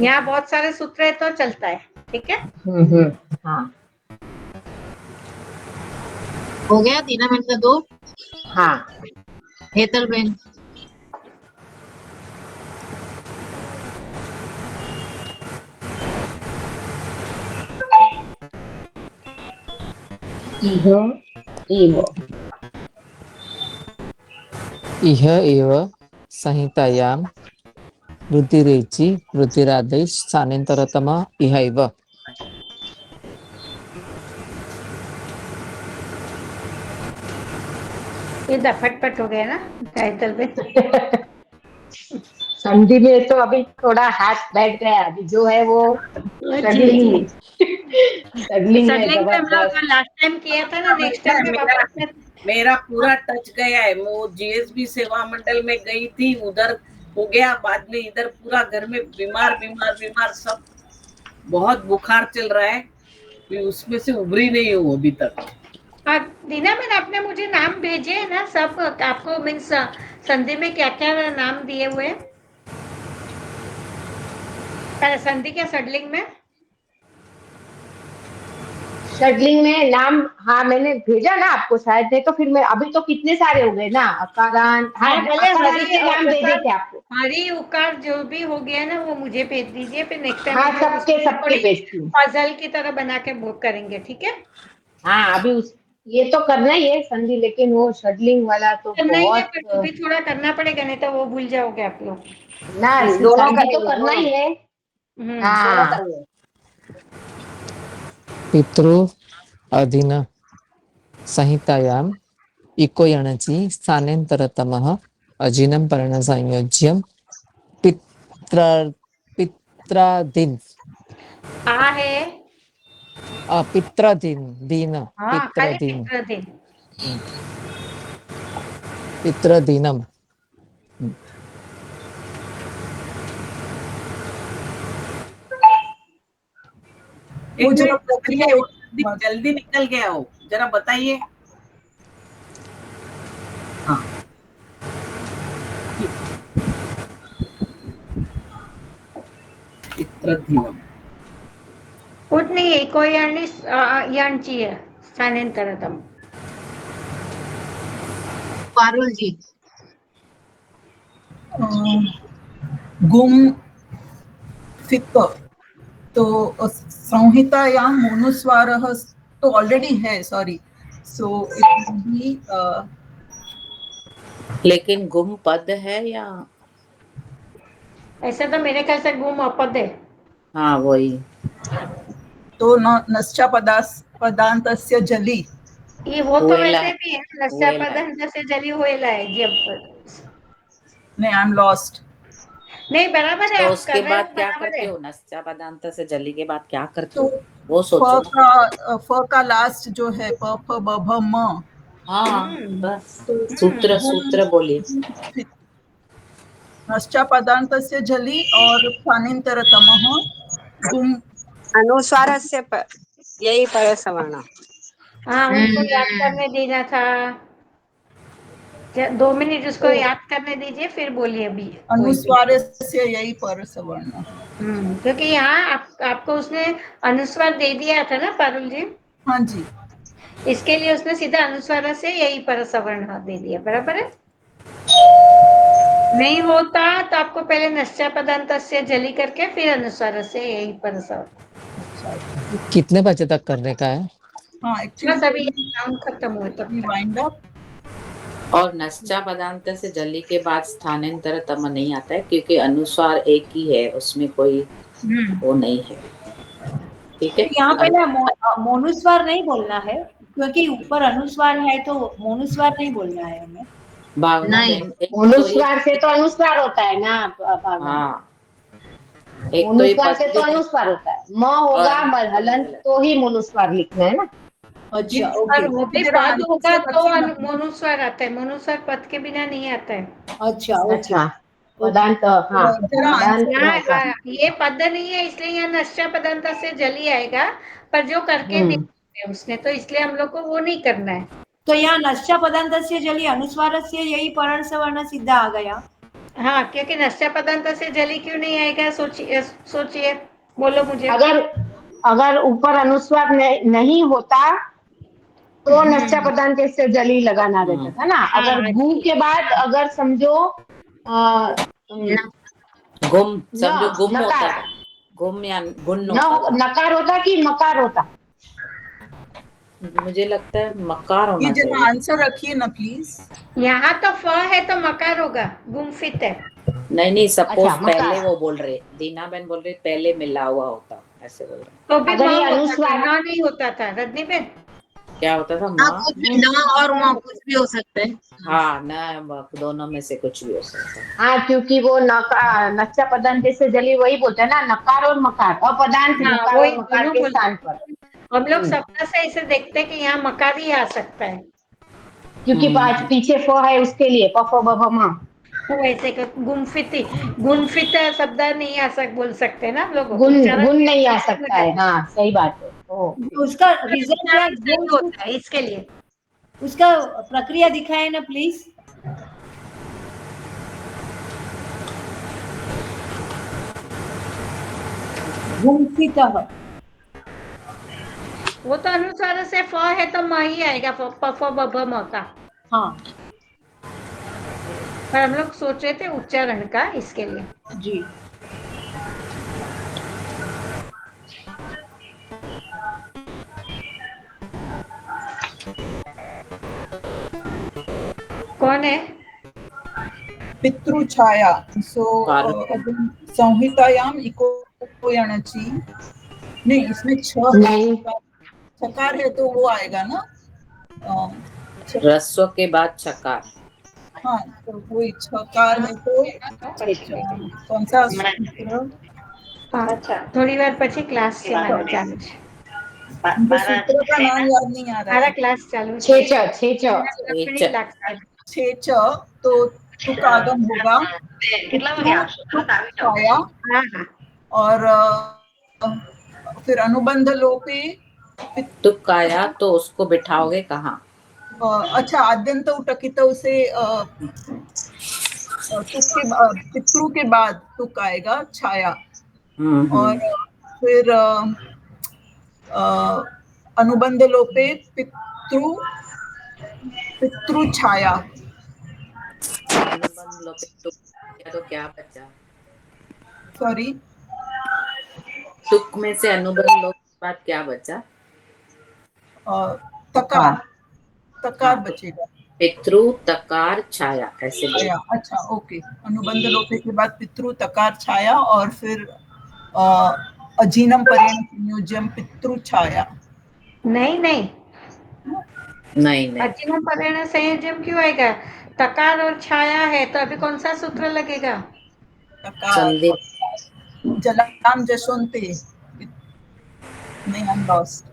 यहाँ बहुत सारे सूत्र है तो चलता है, ठीक है। हाँ हो गया टीना बेन का 2। हाँ, हेतल बेन। इह एव संहितायां वृद्धिरेचि वृद्धिरादेश स्थानान्तरतम इहैव। ये दफटपट हो गया ना टाइटल में। संधि में तो अभी थोड़ा हाथ बैठ गया, अभी जो है वो स्ट्रगलिंग है जबरदस्त। लास्ट टाइम किया था ना, नेक्स्ट टाइम में मेरा पूरा टच गया है। वो जीएसबी सेवा मंडल में गई थी, उधर हो गया, बाद में इधर पूरा घर में बीमार सब, बहुत बुखार चल रहा है, उसमें से उभरी नहीं हूँ अभी तक। दीना मैंने आपने मुझे नाम भेजे है ना सब, आपको मीन्स संधि में क्या क्या नाम दिए हुए हैं, संधि क्या सडलिंग में? शडलिंग में नाम, हाँ मैंने भेजा ना आपको शायद, नहीं तो फिर मैं अभी तो कितने सारे हो गए ना, अकारान। हाँ, अकारान के नाम दे देते आपको। हरी उकार जो भी हो गया ना वो मुझे भेज दीजिए, फिर नेक्स्ट टाइम हाँ सबके भेजती हूँ। पजल की तरह बना के बुक करेंगे, ठीक है। हाँ अभी ये तो करना ही है संधि, लेकिन वो षडलिंग वाला तो करना ही है, बहुत पर तो भी थोड़ा करना पड़ेगा, नहीं तो वो भूल जाओगे आप लोग। ना, दोनों संधि तो करेंगे, करना ही है। हम्म। दोनों हाँ, करेंगे। पितृ अधीन संहितायाम् इको यणचि स्थानेन्तरतमः अजिनं पर्णसंयोज्यं पित्र पित्रादीन आ है, पित्रादीन दीन हाँ खाली पित्रादीन पित्र दिन। पित्रदीनम। एक वो जो मिनट प्रक्रिया भैया, वो जल्दी निकल गया हो, जरा बताइए। हाँ, पितृधीनम। कुछ नहीं है, कोई यणची है स्थानांतरतम। पारुल जी, गुम फित, तो संहितायां मोनुस्वारः तो ऑलरेडी है, sorry, so it will be लेकिन गुम पद है या? ऐसा तो मेरे ख्याल से गुम अपद है। हाँ वही। तो नश्चा पदान्तस्य जली। ये वो तो हुएला वैसे है, भी है, नश्या हुएला है। पदार्थ से जली हुएला है जब। नहीं, आई एम लॉस्ट। नहीं बराबर है, तो आप उसके कर रहे हो बाद क्या बराबर करते है। हो? नश्चा पदांत से जली के बाद क्या करते तो हो? वो सोचो ना। फ का लास्ट जो है प फ ब भ म, हाँ हम्म। बस। तो सूत्र गुम सूत्र बोलिए। फित, नश्चा पदान्तस्य जली और स्थानेन्तरतमः गुम। अनुस्वारस्य यही परसवर्ण। हाँ उनको याद करने देना था। 2 मिनट उसको याद करने दीजिए, फिर बोलिए अभी कोई भी। अनुस्वारस्य यही परसवर्ण। क्योंकि यहाँ आपको उसने अनुस्वार दे दिया था ना पारुल जी, हाँ जी, इसके लिए उसने सीधा अनुस्वार से यही परसवर्ण दे दिया, बराबर है। नहीं होता तो आपको पहले नश्चा पदांत से जली करके फिर अनुस्वार से यही परसवर्ण। कितने बजे तक करने का है? हाँ एक्चुअली बस अभी काम खत्म हुए तब तक। Wind up. और नश्चा पदांत से जली के बाद स्थानांतर तम नहीं आता है, क्योंकि अनुस्वार एक ही है, उसमें कोई वो नहीं है। ठीक है। यहाँ पे ना मोनुस्वार नहीं बोलना है, क्योंकि ऊपर अनुस्वार है तो मोनुस्वार नहीं बोलना है हमें। भावना नहीं। बहन, एक तो अनुस्वार से तो अनुस्वार होता है ना भावना। हाँ, एक तो ये मोनुस्वार से पद तो भी नहीं अनुस्वार होता है, म और होगा अनुस्वार हलन गलत। तो ही मोनुस्वार लिखना है ना। अच्छा, और ओके। वो भी जरा पद होगा आंसर तो रखिए ना। मोनुस्वार आता है, मोनुस्वार पद के बिना नहीं आता है। अच्छा ओके। अच्छा, पदांत, हाँ जरा पदांत आंसर। भाषा। ये पद नहीं है, इसलिए यहाँ नश्चा पदांत से जली आएगा, पर जो करके दिया उसने, तो इसलिए हम लोग को वो नहीं करना है। तो यहाँ नश्चा पदार्थस्य जली अनुस्वारस्य यही परण सवर्ण सीधा आ गया। हाँ, क्योंकि नश्चा पदांत से जली क्यों नहीं आएगा, सोचिए बोलो मुझे। अगर अगर ऊपर अनुस्वार नहीं होता तो नश्चा पदांत से जली लगाना रहता था ना। अगर गु के बाद अगर समझो गुम, समझो न गुम होता नकार, था, गुम या गुण न होता था। नकार होता कि मकार होता? मुझे लगता है मकार ये होना जरा चाहिए। आंसर रखिए ना प्लीज। यहाँ तो फ है तो मकार होगा, गुमफित है। नहीं सपोज अच्छा, पहले मकार। वो बोल रहे, दीना बहन बोल रहे पहले मिला हुआ होता, ऐसे बोल रहे। तो भी अगर म ये होता था, अनुस्वार, न नहीं होता था रजनी बेन। क्या होता था? हाँ, माँ। कुछ भी ना और वहाँ कुछ भी हो सकता है। हाँ न, दोनों में से कुछ भी हो सकता है। हाँ क्योंकि वो नच्चा पदांत से जली वही बोलते हैं ना, नकार और मकार, अपदांत हाँ नकार वही और मकार दोनों के बोलते स्थान पर। हैं। हम लोग सपना से ऐसे देखते हैं कि यहाँ मकार ही आ सकता है, क्योंकि पीछे फ है उसके लिए प फ ब भ म। तो वैसे गुणफित शब्द नहीं आ बोल सकते ना हम लोग, गुण उच्चारण गुण नहीं आ हो सकता है, जाता हाँ सही बात है। ओ उसका रीजन क्या उच्चारण सही वो होता है इसके लिए। उसका प्रक्रिया दिखाए ना प्लीज। गुंफितः, वो तो अनुसार से फ है तो म ही आएगा, प फ ब भ म का। हाँ पर हम लोग सोच रहे थे उच्चारण का, इसके लिए। जी। कौन है? पितृछाया सो भारत संहितायाम इको यणची नहीं, इसमें छ है, नहीं छकार है तो वो आएगा ना। अ, छ- ह्रस्व के बाद चकार। हाँ, तो वही छकार है तो कौन सा सूत्र? अच्छा, थोड़ी बार પછી ક્લાસ છે મારો ચાલુ છે. मुझे सूत्र का नाम याद नहीं आ रहा મારા है। ક્લાસ ચાલુ છે. छेच छेच 10 મિનિટ લાગશે. छेच तो तुक आगम होगा, पितृ तुक छाया, હા હા और फिर अनुबंध लोपे तुक आया तो उसको बिठाओगे कहाँ? अच्छा, आद्यंत उटकित से तुक के पितृ के बाद तुक आएगा छाया, और फिर अनुबंध लोपे पितृ पितृ छाया। अनुबंध लोपे तुक किया तो क्या बचा? सॉरी, तुक में से अनुबंध लोप के बाद क्या बचा? तकार, तकार हाँ, तो बचेगा। पितृ तकार छाया ऐसे बोल। छाया, अच्छा ओके। अनुबंध लोपे के बाद पितृ तकार छाया, और फिर अजीनम परिण संयोज्यम पितृ छाया। नहीं नहीं, नहीं नहीं, अजीनम परिण संयोजन क्यों आएगा? तकार और छाया है तो अभी कौन सा सूत्र लगेगा? तकार संधि जलाम जशोन्ते, नहीं, आई एम लॉस्ट।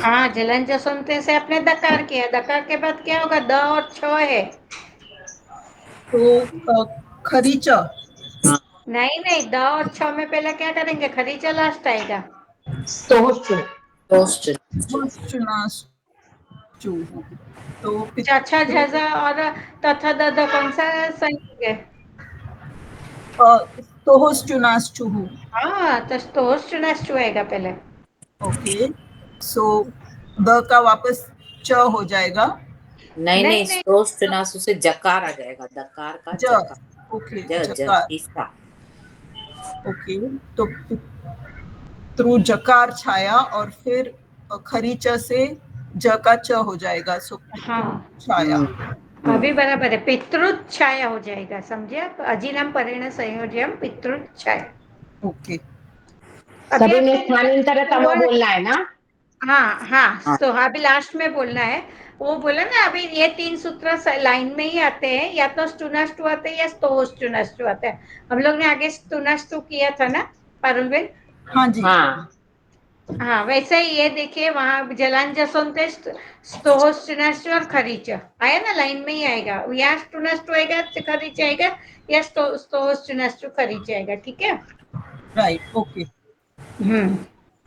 हाँ, जलन जसोमते से आपने दकार किया, दकार के बाद क्या होगा? द और छ है. तो खरीच, नहीं नहीं, द और छ में पहले क्या करेंगे? खरीचा लास्ट आएगा. टोस्ट चुनाचु, तो चाचा झजा और तथा दध कौन सा संयोग है? तोहोश्चुनाश्चु। हाँ, तो होस्टुनाश्चु आएगा पहले. ओके, सो द का वापस च हो जाएगा। नहीं नहीं, नहीं टोस्ट नासु से जकार आ जाएगा, दकार का ज, जकार। ओके, ज ज जकार, तीसरा। ओके, तो पितृ जकार छाया, और फिर खरीच से ज का च हो जाएगा, सो हाँ, छाया। अभी बराबर है. पितृ छाया हो जाएगा, समझे आप? अजीनम परिण संयोजम पितृ छाया. ओके, सभी में आपको स्थानांतर तम बोलना है ना। हाँ हाँ, तो अभी लास्ट में बोलना है. वो बोला ना, अभी ये 3 सूत्र लाइन में ही आते हैं, या तो स्टुनास्टु आते हैं या स्टोस्टुनास्टु आते हैं. हम लोग ने आगे स्टुनास्टु किया था ना पारुल बेन? हाँ जी, हाँ हाँ, वैसे ही ये देखिए, वहां जलान जसोंते स्टोस्टुनास्टु और खरीच आया ना, लाइन में ही आएगा. या स्टुनास्टु आएगा, खरीच आएगा, या स्टोस्टुनास्टु खरीच आएगा. ठीक है. Right, okay.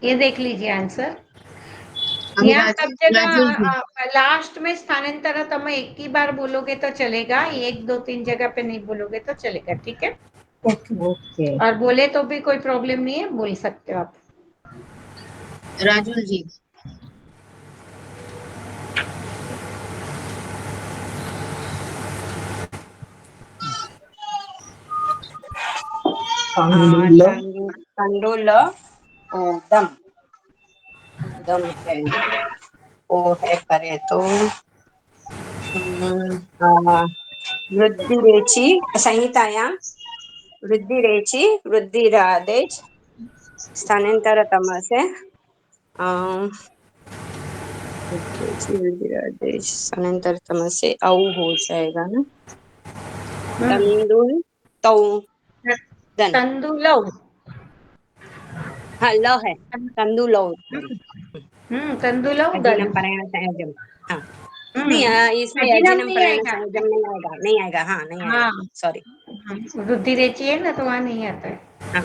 ये देख लीजिए आंसर. अभी यहाँ सब राजू जी, जगह लास्ट में स्थानांतर तुम एक ही बार बोलोगे तो चलेगा, 1 2 3 जगह पे नहीं बोलोगे तो चलेगा. ठीक है. ओके और बोले तो भी कोई प्रॉब्लम नहीं है, बोल सकते हो आप. राजू जी, तंडुल दम दम है, वो है करे तो वृद्धिरेचि संहितायां वृद्धिरेचि वृद्धिरादेश स्थानांतरतम से वृद्धिरादेश स्थानांतरतम से औ हो जाएगा ना. तंदुल तौ दन, तंदुलव. हाँ ल है, तंदुलौ तंदुलव दन. अजीनम परायण संयोजम. हाँ नहीं, इसमें अजीनम अजीनम नहीं परायण आएगा. संयोजम नहीं आएगा, नहीं आएगा, हाँ नहीं आएगा, हाँ, सॉरी. वृद्धि रेची है ना, तो वहां नहीं आता है. हाँ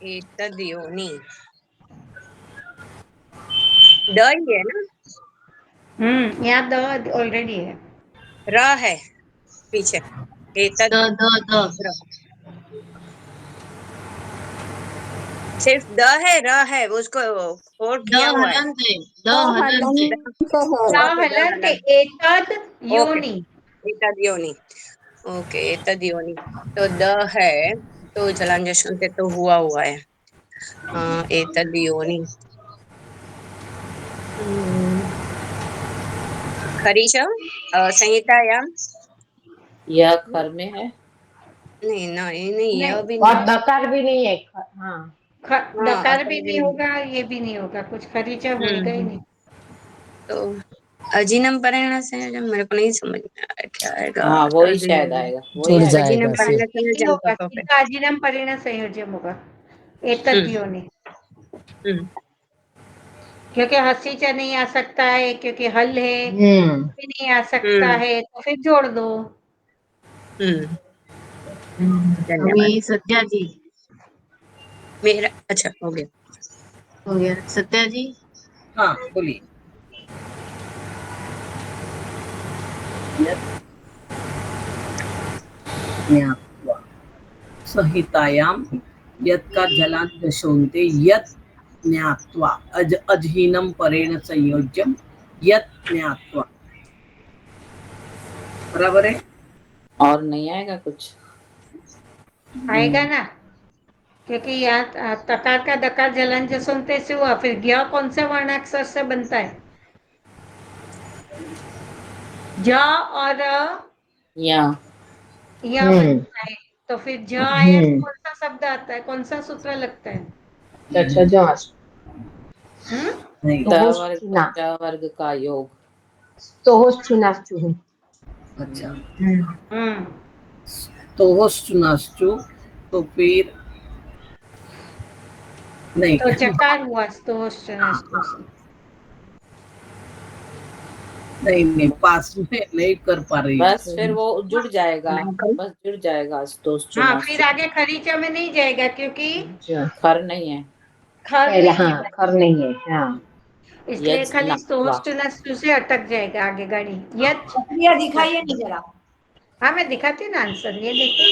एतद्योनि द ही है ना, यहाँ द ऑलरेडी है. र है पीछे, एतद द र. सिर्फ द है, र है, उसको फोड़ द किया हुआ है. हलंत है, द हलंत है. ओके, द हलन के हलंत. एतद ओके, योनि. एतद्योनि. ओके, एतद्योनि तो द है, तो जलांजन से तो हुआ है. एतद्योनि खरी च संहितायां यह खर में है नहीं नहीं यह भी और नहीं दकार भी नहीं है। हाँ दकार भी नहीं होगा, ये भी नहीं होगा, कुछ खरीचा होएगा ही नहीं। तो अजीनम परिणय संयोजन मेरे को नहीं समझ में आ रहा क्या आएगा। हाँ वही शायद आएगा, वही जुड़ आएगा। जाएगा अजीनम से। परिणय नहीं संयोजन होगा, तो फिर सीधा अजीनम परिणय संयोजन होगा एतद्योनि, क्योंकि हसीचा नहीं आ सकता है, क्योंकि हल है भी नहीं आ सकता है, तो फिर जोड़ दो। धन्यवाद। अभी सत्या जी मेरा अच्छा हो गया। हो गया। सत्या जी हाँ बोलिए। ज्ञात्वा संहितायां यत् का जलांत दशोन्ते यत् ज्ञात्वा अजहीनम परेण संयोज्यम यत् ज्ञात्वा। बराबर है। और नहीं आएगा कुछ? आएगा ना, क्योंकि यहाँ तकार का दकार जलन जसोंते से हुआ, फिर ज्ञ कौन से वर्णाक्षर से बनता है? ज और या बनता है, तो फिर ज आया तो कौन सा शब्द आता है, कौन सा सूत्र लगता है? नहीं च वर्ग का योग तो अच्छा तो होस्टुनास्टु, तो फिर नहीं तो चकार हुआ तो नहीं पास में नहीं कर पा रही हूँ। बस फिर वो जुड़ जाएगा, बस जुड़ जाएगा। हाँ, फिर आगे खरीचा में नहीं जाएगा, क्योंकि खर नहीं है, खर नहीं है। हाँ इसलिए खाली स्तोष्टनस्तु से अटक जाएगा आगे गाड़ी। यत प्रक्रिया दिखाइए नहीं जरा। हाँ मैं दिखाती हूँ ना आंसर, ये देखो।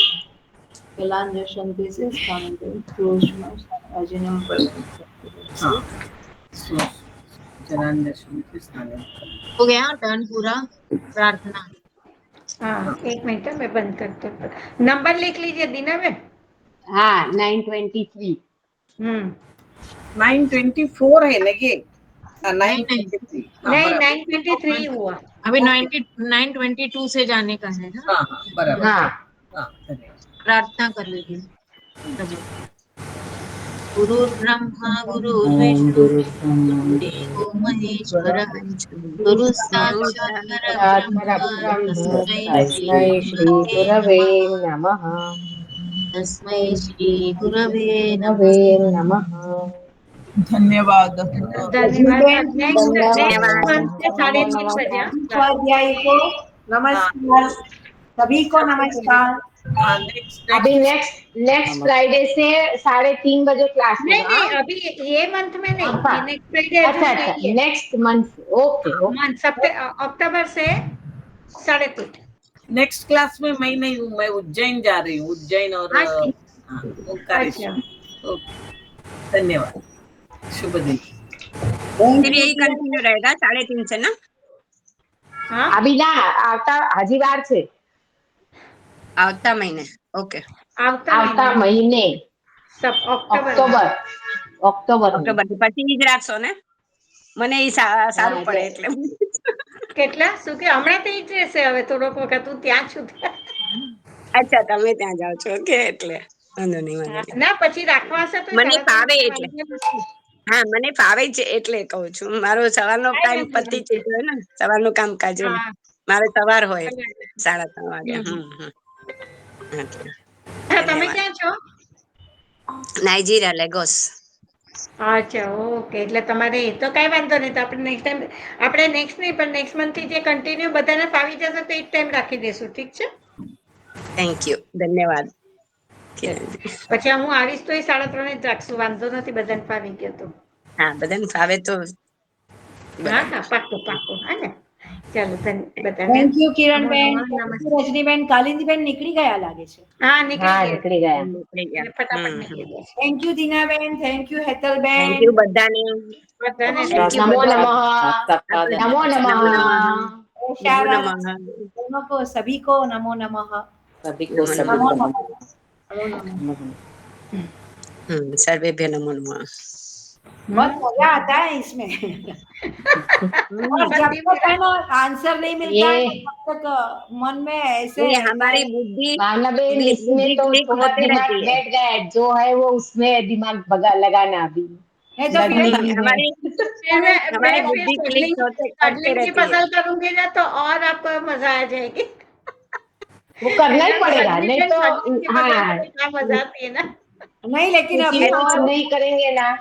हो गया टर्न पूरा। प्रार्थना। हाँ एक मिनट मैं बंद करती हूँ। नंबर लिख लीजिए दीना में। हाँ 923। 924 है ना ये? नहीं 923 नहीं 923 हुआ। अभी 922 से जाने का है ना। हाँ बराबर। हाँ धन्यवाद। प्रार्थना कर लीजिए। गुरु ब्रह्मा गुरु विष्णु देवो महेश्वर गुरु साक्षात् परब्रह्म तस्मै श्री गुरवे नमः। तस्मै श्री गुरवे गुरवे नमः। नमः। धन्यवाद। धन्यवाद। नेक्स्ट धन्यवाद। मंथ से 3:30 बजे। स्वाध्याय को नमस्कार, सभी को नमस्कार। अभी नेक्स्ट फ्राइडे से 3:30 बजे क्लास नहीं होगा। नहीं अभी ये मंथ में नहीं, ये नेक्स्ट फ्राइडे अच्छा नेक्स्ट मंथ। ओके मंथ अक्टूबर से 3:30। नेक्स्ट क्लास में मैं नहीं हूँ, मैं उज्जैन जा रही हूँ। उज्जैन और ओंकारेश्वर। ओके धन्यवाद, शुभ दिन। फिर यही कंटिन्यू रहेगा 3:30 से ना। अभी ना हजी बार से આવતા મહિને ઓકે આવતા મહિને सब ઓક્ટોબર ઓક્ટોબર પછી જ રાખશો ને? મને ઈ સારું પડે એટલે કેટલા શું કે હમણાં તો ઈ જ રહેશે, હવે થોડોક વખત હું ત્યાં છું। અચ્છા તમે ત્યાં જાઓ છો કે એટલે વાંધો નહીં ના પછી રાખવા હશે તો મને ફાવે એટલે હા મને ફાવે છે એટલે કહું છું. મારો સવારનો ટાઈમ પતિ ચૂક્યો હોય ને, સવારનું કામકાજ હોય, મારે સવાર હોય 3:30 વાગે. તમે ક્યાં છો? નાઇજીરિયા લેગોસ. અચ્છા ઓકે, એટલે તમારે એ તો કઈ વાંધો નહીં, તો આપણે નેક્સ્ટ ટાઈમ આપણે નેક્સ્ટ નહીં પણ નેક્સ્ટ મંથ થી જે કન્ટિન્યુ બધાને ફાવી જશે તો એ ટાઈમ રાખી દેશું, ઠીક છે? થેન્ક યુ, ધન્યવાદ. પછી હું આવીશ તો એ 3:30 જ રાખશું, વાંધો નથી, બધાને ફાવી ગયો તો. હા બધાને ફાવે તો હા હા પાક્કું હા ને, ચાલો બધાને થેન્ક યુ કિરણબેન, રજનીબેન, કાલિંદીબેન નીકળી ગયા લાગે છે. હા નીકળી ગયા ફટાફટ નીકળી ગયા. Thank you Dinaben, thank you Hetalben, thank you બધાને. નમો નમઃ। दोनों को सभी को नमो नमः। सभी को नमो नमः। सर्वेभ्यो नमो नमः। बहुत मजा आता है इसमें। और जब तक है ना आंसर नहीं मिलता है तब तक मन में ऐसे ये हमारी बुद्धि भावनाबेन इसमें तो क्लिक थोड़ा होती दिमाग रहती है। बैठ गया है, जो है वो उसमें दिमाग लगाना अभी नहीं तो फिर लर्निंग में। हमारी मैं बुद्धि फिर क्लिक करते सडलिंग की रहती है। पजल करूंगी ना तो और आपको मजा आ जाएगी। वो करना ही एकदम पड़ेगा, नहीं तो सडलिंग की पजल हाँ, में क्या मजा आती है ना। नहीं, लेकिन क्योंकि अभी वो हमारा नहीं करेंगे ना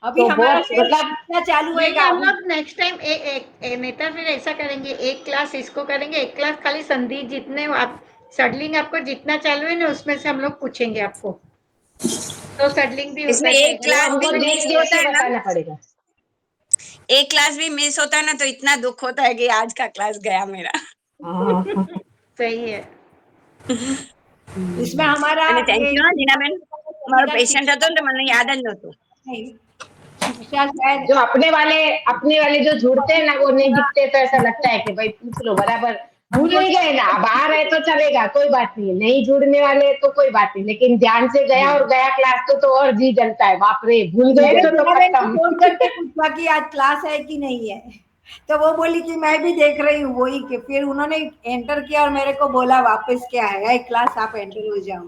अभी तो हमारा बहुत फिर मतलब सीखना चालू नहीं होएगा हम अभी। लोग नेक्स्ट टाइम नेता फिर ऐसा करेंगे, एक क्लास इसको करेंगे, एक क्लास खाली संधि जितने आप सडलिंग आपको जितना चालू है ना उसमें से हम लोग पूछेंगे आपको, तो सडलिंग भी इसमें होता एक जाएगा। वो क्लास भी हमको मिस देख देख होता के है ना, बताना पड़ेगा। एक क्लास भी मिस होता है ना तो इतना दुख होता है कि आज का क्लास गया मेरा। सही है। इसमें हमारा અને થેન્ક ये યુ જીનાબેન, તમારો પેશન્ટ હતો ને તો મને યાદ જ નહોતું। नहीं, शिक्षा शायद जो अपने वाले जो जुड़ते हैं ना वो नहीं दिखते, तो ऐसा लगता है कि भाई पूछ लो बराबर, भूल नहीं गए ना, अब आ रहे तो चलेगा कोई बात नहीं, नहीं जुड़ने वाले तो कोई बात नहीं, लेकिन ध्यान से गया और गया क्लास तो और जी जलता है, बाप रे भूल गए मैंने तो टीना बहन को खत्म। फोन करके पूछा कि आज क्लास है कि नहीं है, तो वो बोली कि मैं भी देख रही हूँ वही के, फिर उन्होंने एंटर किया और मेरे को बोला वापस क्या है क्लास, आप एंटर हो जाओ।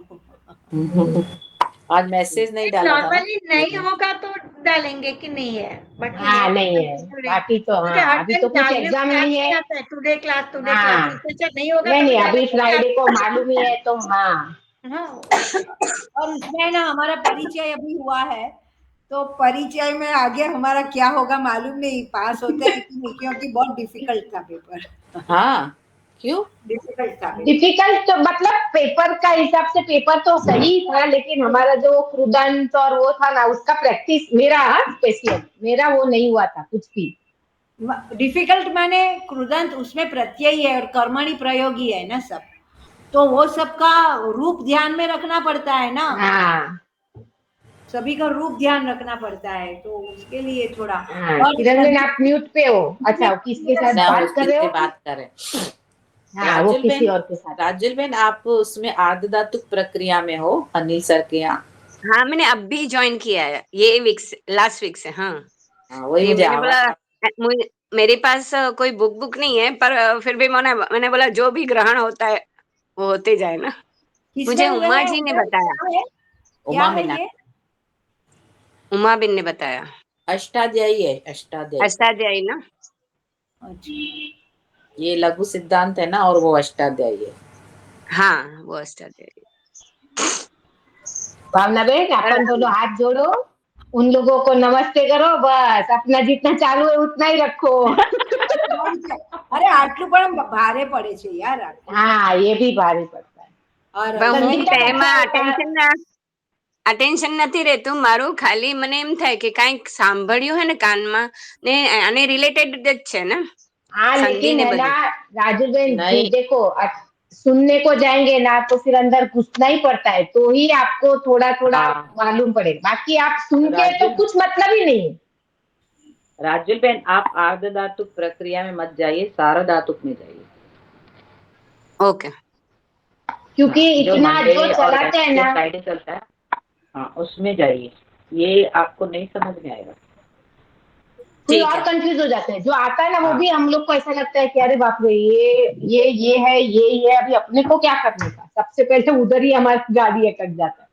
आज मैसेज नहीं डाला था ना नॉर्मली नहीं होगा तो डालेंगे कि नहीं है, बाकी हाँ नहीं है, बाकी तो हाँ अभी तो कुछ एग्जाम नहीं है। टुडे क्लास हाँ नहीं होगा नहीं तो नहीं, फिर अभी डालेंगे फ्राइडे को मालूम ही है तो हाँ। हाँ। और उसमें ना हमारा परिचय अभी हुआ है, तो परिचय में आगे हमारा क्या होगा मालूम नहीं, पास होते हैं कि नहीं, क्योंकि बहुत डिफिकल्ट था पेपर। हाँ क्यों डिफिकल्ट था डिफिकल्ट तो मतलब पेपर का हिसाब से पेपर तो सही था, लेकिन हमारा जो प्रुडेंस और वो था ना उसका प्रैक्टिस मेरा स्पेशल मेरा वो नहीं हुआ था कुछ भी। डिफिकल्ट माने कृदंत उसमें प्रत्यय है और कर्मणि प्रयोगी है ना सब, तो वो सबका रूप ध्यान में रखना पड़ता है ना। हाँ सभी का रूप ध्यान रखना पड़ता है, तो उसके लिए थोड़ा। हाँ और किरण आप म्यूट पे हो, अच्छा किसके साथ ना बात कर रहे हो? बात करें। हाँ वो किसी और के साथ। राजुल बेन आप उसमें आर्धधातुक प्रक्रिया में हो अनिल सर के यहाँ? हाँ मैंने अब भी ज्वाइन किया है, ये वीक से, लास्ट वीक से। हाँ वही ये मुझे मैंने बोला मेरे पास कोई बुक नहीं है, पर फिर भी मैंने बोला जो भी ग्रहण होता है वो होते जाए ना। मुझे हुए उमा हैं जी ने उधर? बताया, क्या है उमा मीना ये? उमा बिन ने बताया, अष्टाध्यायी है, अष्टाध्यायी अष्टाध्यायी ना। ये लघु सिद्धांत है ना, और वो अष्टाध्यायी है। हाँ वो अष्टाध्यायी। भावना बेन अपन दोनों हाथ जोड़ो, उन लोगों को नमस्ते करो, बस अपना जितना चालू है उतना ही रखो। अरे आटलू पण भारे पड़े छे यार। हाँ ये भी भारी पड़ता है। और संगीता એમાં कक्षा અટેન્શન નથી રહેતું મારું, ખાલી મને એમ થાય કે કાંઈક સાંભળ્યું હોય ને કાનમાં ને આને રિલેટેડ જ છે ને हाँ संधि लेकिन ने है ना बदल। राजू बेन नहीं। देखो सुनने को जाएंगे ना तो फिर अंदर घुसना ही पड़ता है, तो ही आपको थोड़ा थोड़ा हाँ। मालूम पड़ेगा, बाकी आप सुन के तो राजुल कुछ मतलब ही नहीं है। राजुल बेन आप आर्धधातुक प्रक्रिया में मत जाइए, सार्वधातुक में जाइए। ओके क्योंकि जो इतना मंडे जो और चलाते हैं ना, फ्राइडे चलता है, हाँ उसमें जाइए, ये आपको नहीं समझ में आएगा। फिर ठीक और है। कंफ्यूज हो जाते हैं, जो आता है ना वो हाँ। भी हम लोग को ऐसा लगता है कि अरे बाप रे ये है ये है, अभी अपने को क्या करने का, सबसे पहले उधर ही हमारी गाड़ी अटक जाता है।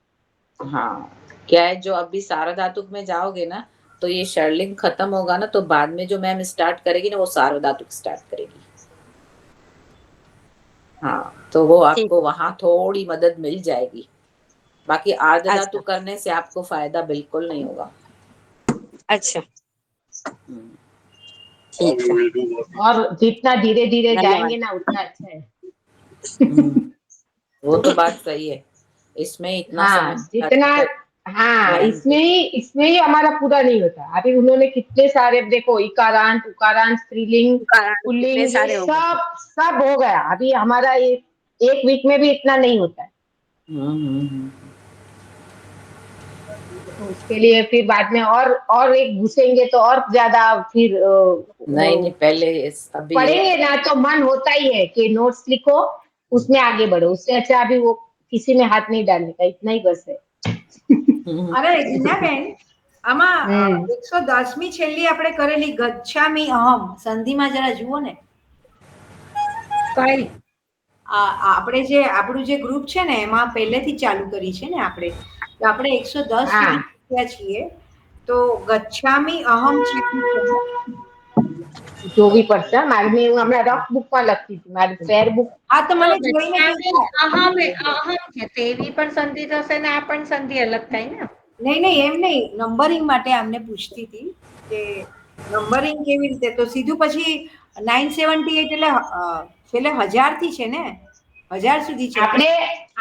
हाँ क्या है, जो अभी सार्वधातुक में जाओगे ना तो ये शर्लिंग खत्म होगा ना, तो बाद में जो मैम स्टार्ट करेगी ना वो सार्वधातुक स्टार्ट करेगी। हाँ तो वो आपको वहां थोड़ी मदद मिल जाएगी, बाकी आर्धधातुक करने से आपको फायदा बिल्कुल नहीं होगा। अच्छा ठीक है। और जितना धीरे धीरे धन्यवाद। जाएंगे ना उतना अच्छा है। वो तो बात सही है, इसमें इतना हाँ समय जितना हाँ ध्यान इसमें ही हमारा पूरा नहीं होता। अभी उन्होंने कितने सारे देखो, इकारांत उकारांत स्त्रीलिंग कितने पुल्लिंग ये सारे हो गए। सब हो गया, अभी हमारा एक वीक में भी इतना नहीं होता है। तो उसके लिए फिर बाद में और एक घुसेंगे तो और ज्यादा फिर नहीं पहले अभी पढ़ेंगे ना तो मन होता ही है कि नोट्स लिखो उसमें आगे बढ़ो, उससे अच्छा अभी वो किसी में हाथ नहीं डालने का, इतना ही बस है। અરે જીનાબેન, આમાં હમ. 110મી છેલ્લી આપણે કરેલી ગચ્છામી અહમ સંધિમાં જરા જુઓ ને. કઈ આપણે જે આપણું જે ગ્રુપ છે ને એમાં પહેલેથી ચાલુ કરી છે ને આપણે, તો આપણે 110 હા. સુધી પહોંચ્યા છીએ. તો ગચ્છામી અહમ છે. જોવી પડશે હો. મારે મેં હમણાં રફ બુકમાં લખી હતી, મારી ફેર બુક. હા તો મને તો જોઈને ગચ્છામી કહેજો. અહમ છે, તેવી પણ સંધિ થશે ને આ પણ સંધિ અલગ થાય ને. નહીં એમ નહીં, નંબરિંગ માટે આમને પૂછતી હતી કે નંબરિંગ કેવી રીતે, તો સીધું પછી 978 એટલે છેલ્લે 1000 થી છે ને, 1000 સુધી છે.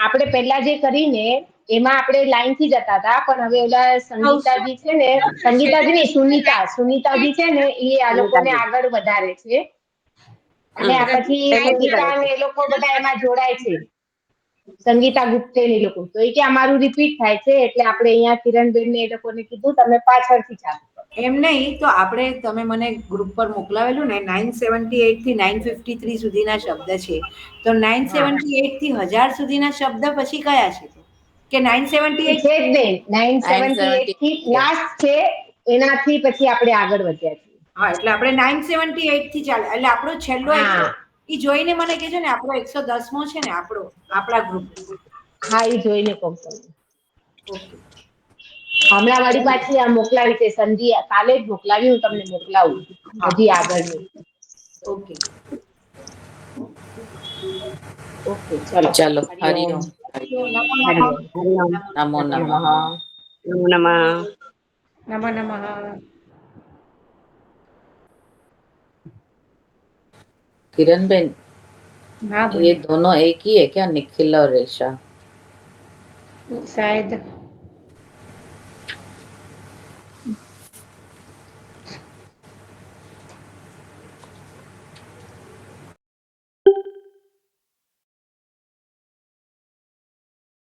આપણે પહેલા જે કરીને એમાં આપણે લાઈન થી જતા હતા, પણ હવે ઓલા સંગીતાજી છે ને, સંગીતાજી નહીં, સુનીતાજી છે ને, એ આ લોકોને આગળ વધારે છે. અને આ પછી અંકિતા અને એ લોકો બધા એમાં જોડાય છે, સંગીતા ગુપ્તે ને એ લોકો. તો એ કે અમારું રિપીટ થાય છે, એટલે આપણે અહીંયા કિરણબેન ને એ લોકોને કીધું તમે પાછળથી ચાલુ કરો. એમ નહીં, તો આપણે તમે મને ગ્રુપ પર મોકલાવેલું ને 978 થી 953 સુધીના શબ્દ છે, તો 978 થી 1000 સુધીના શબ્દ પછી કયા છે? કે 978 છે જ નહીં, 978 થી લાસ્ટ છે, એનાથી પછી આપણે આગળ વધ્યા છીએ. હા, એટલે આપણે 978 થી ચાલે, એટલે આપણો છેલ્લો એ જોઈને મને કહેજો ને, આપણો 110મો છે ને, આપણા ગ્રુપ. હા, એ જોઈને કહું તમને. ઓકે. હમણાં વાળી પાછી આ મોકલાવી છે સંધિ, કાલે જ મોકલાવી, હું તમને મોકલાવું હજી આગળની. ઓકે. ઓકે, ચલો. ચલો, હરિઓમ. હરિઓમ. હરિઓમ. નમો નમઃ. નમઃ. નમો નમઃ. નમઃ નમઃ. किरण बेन, हाँ ये बोलिए। दोनों एक ही है क्या, निखिल और रेशा? शायद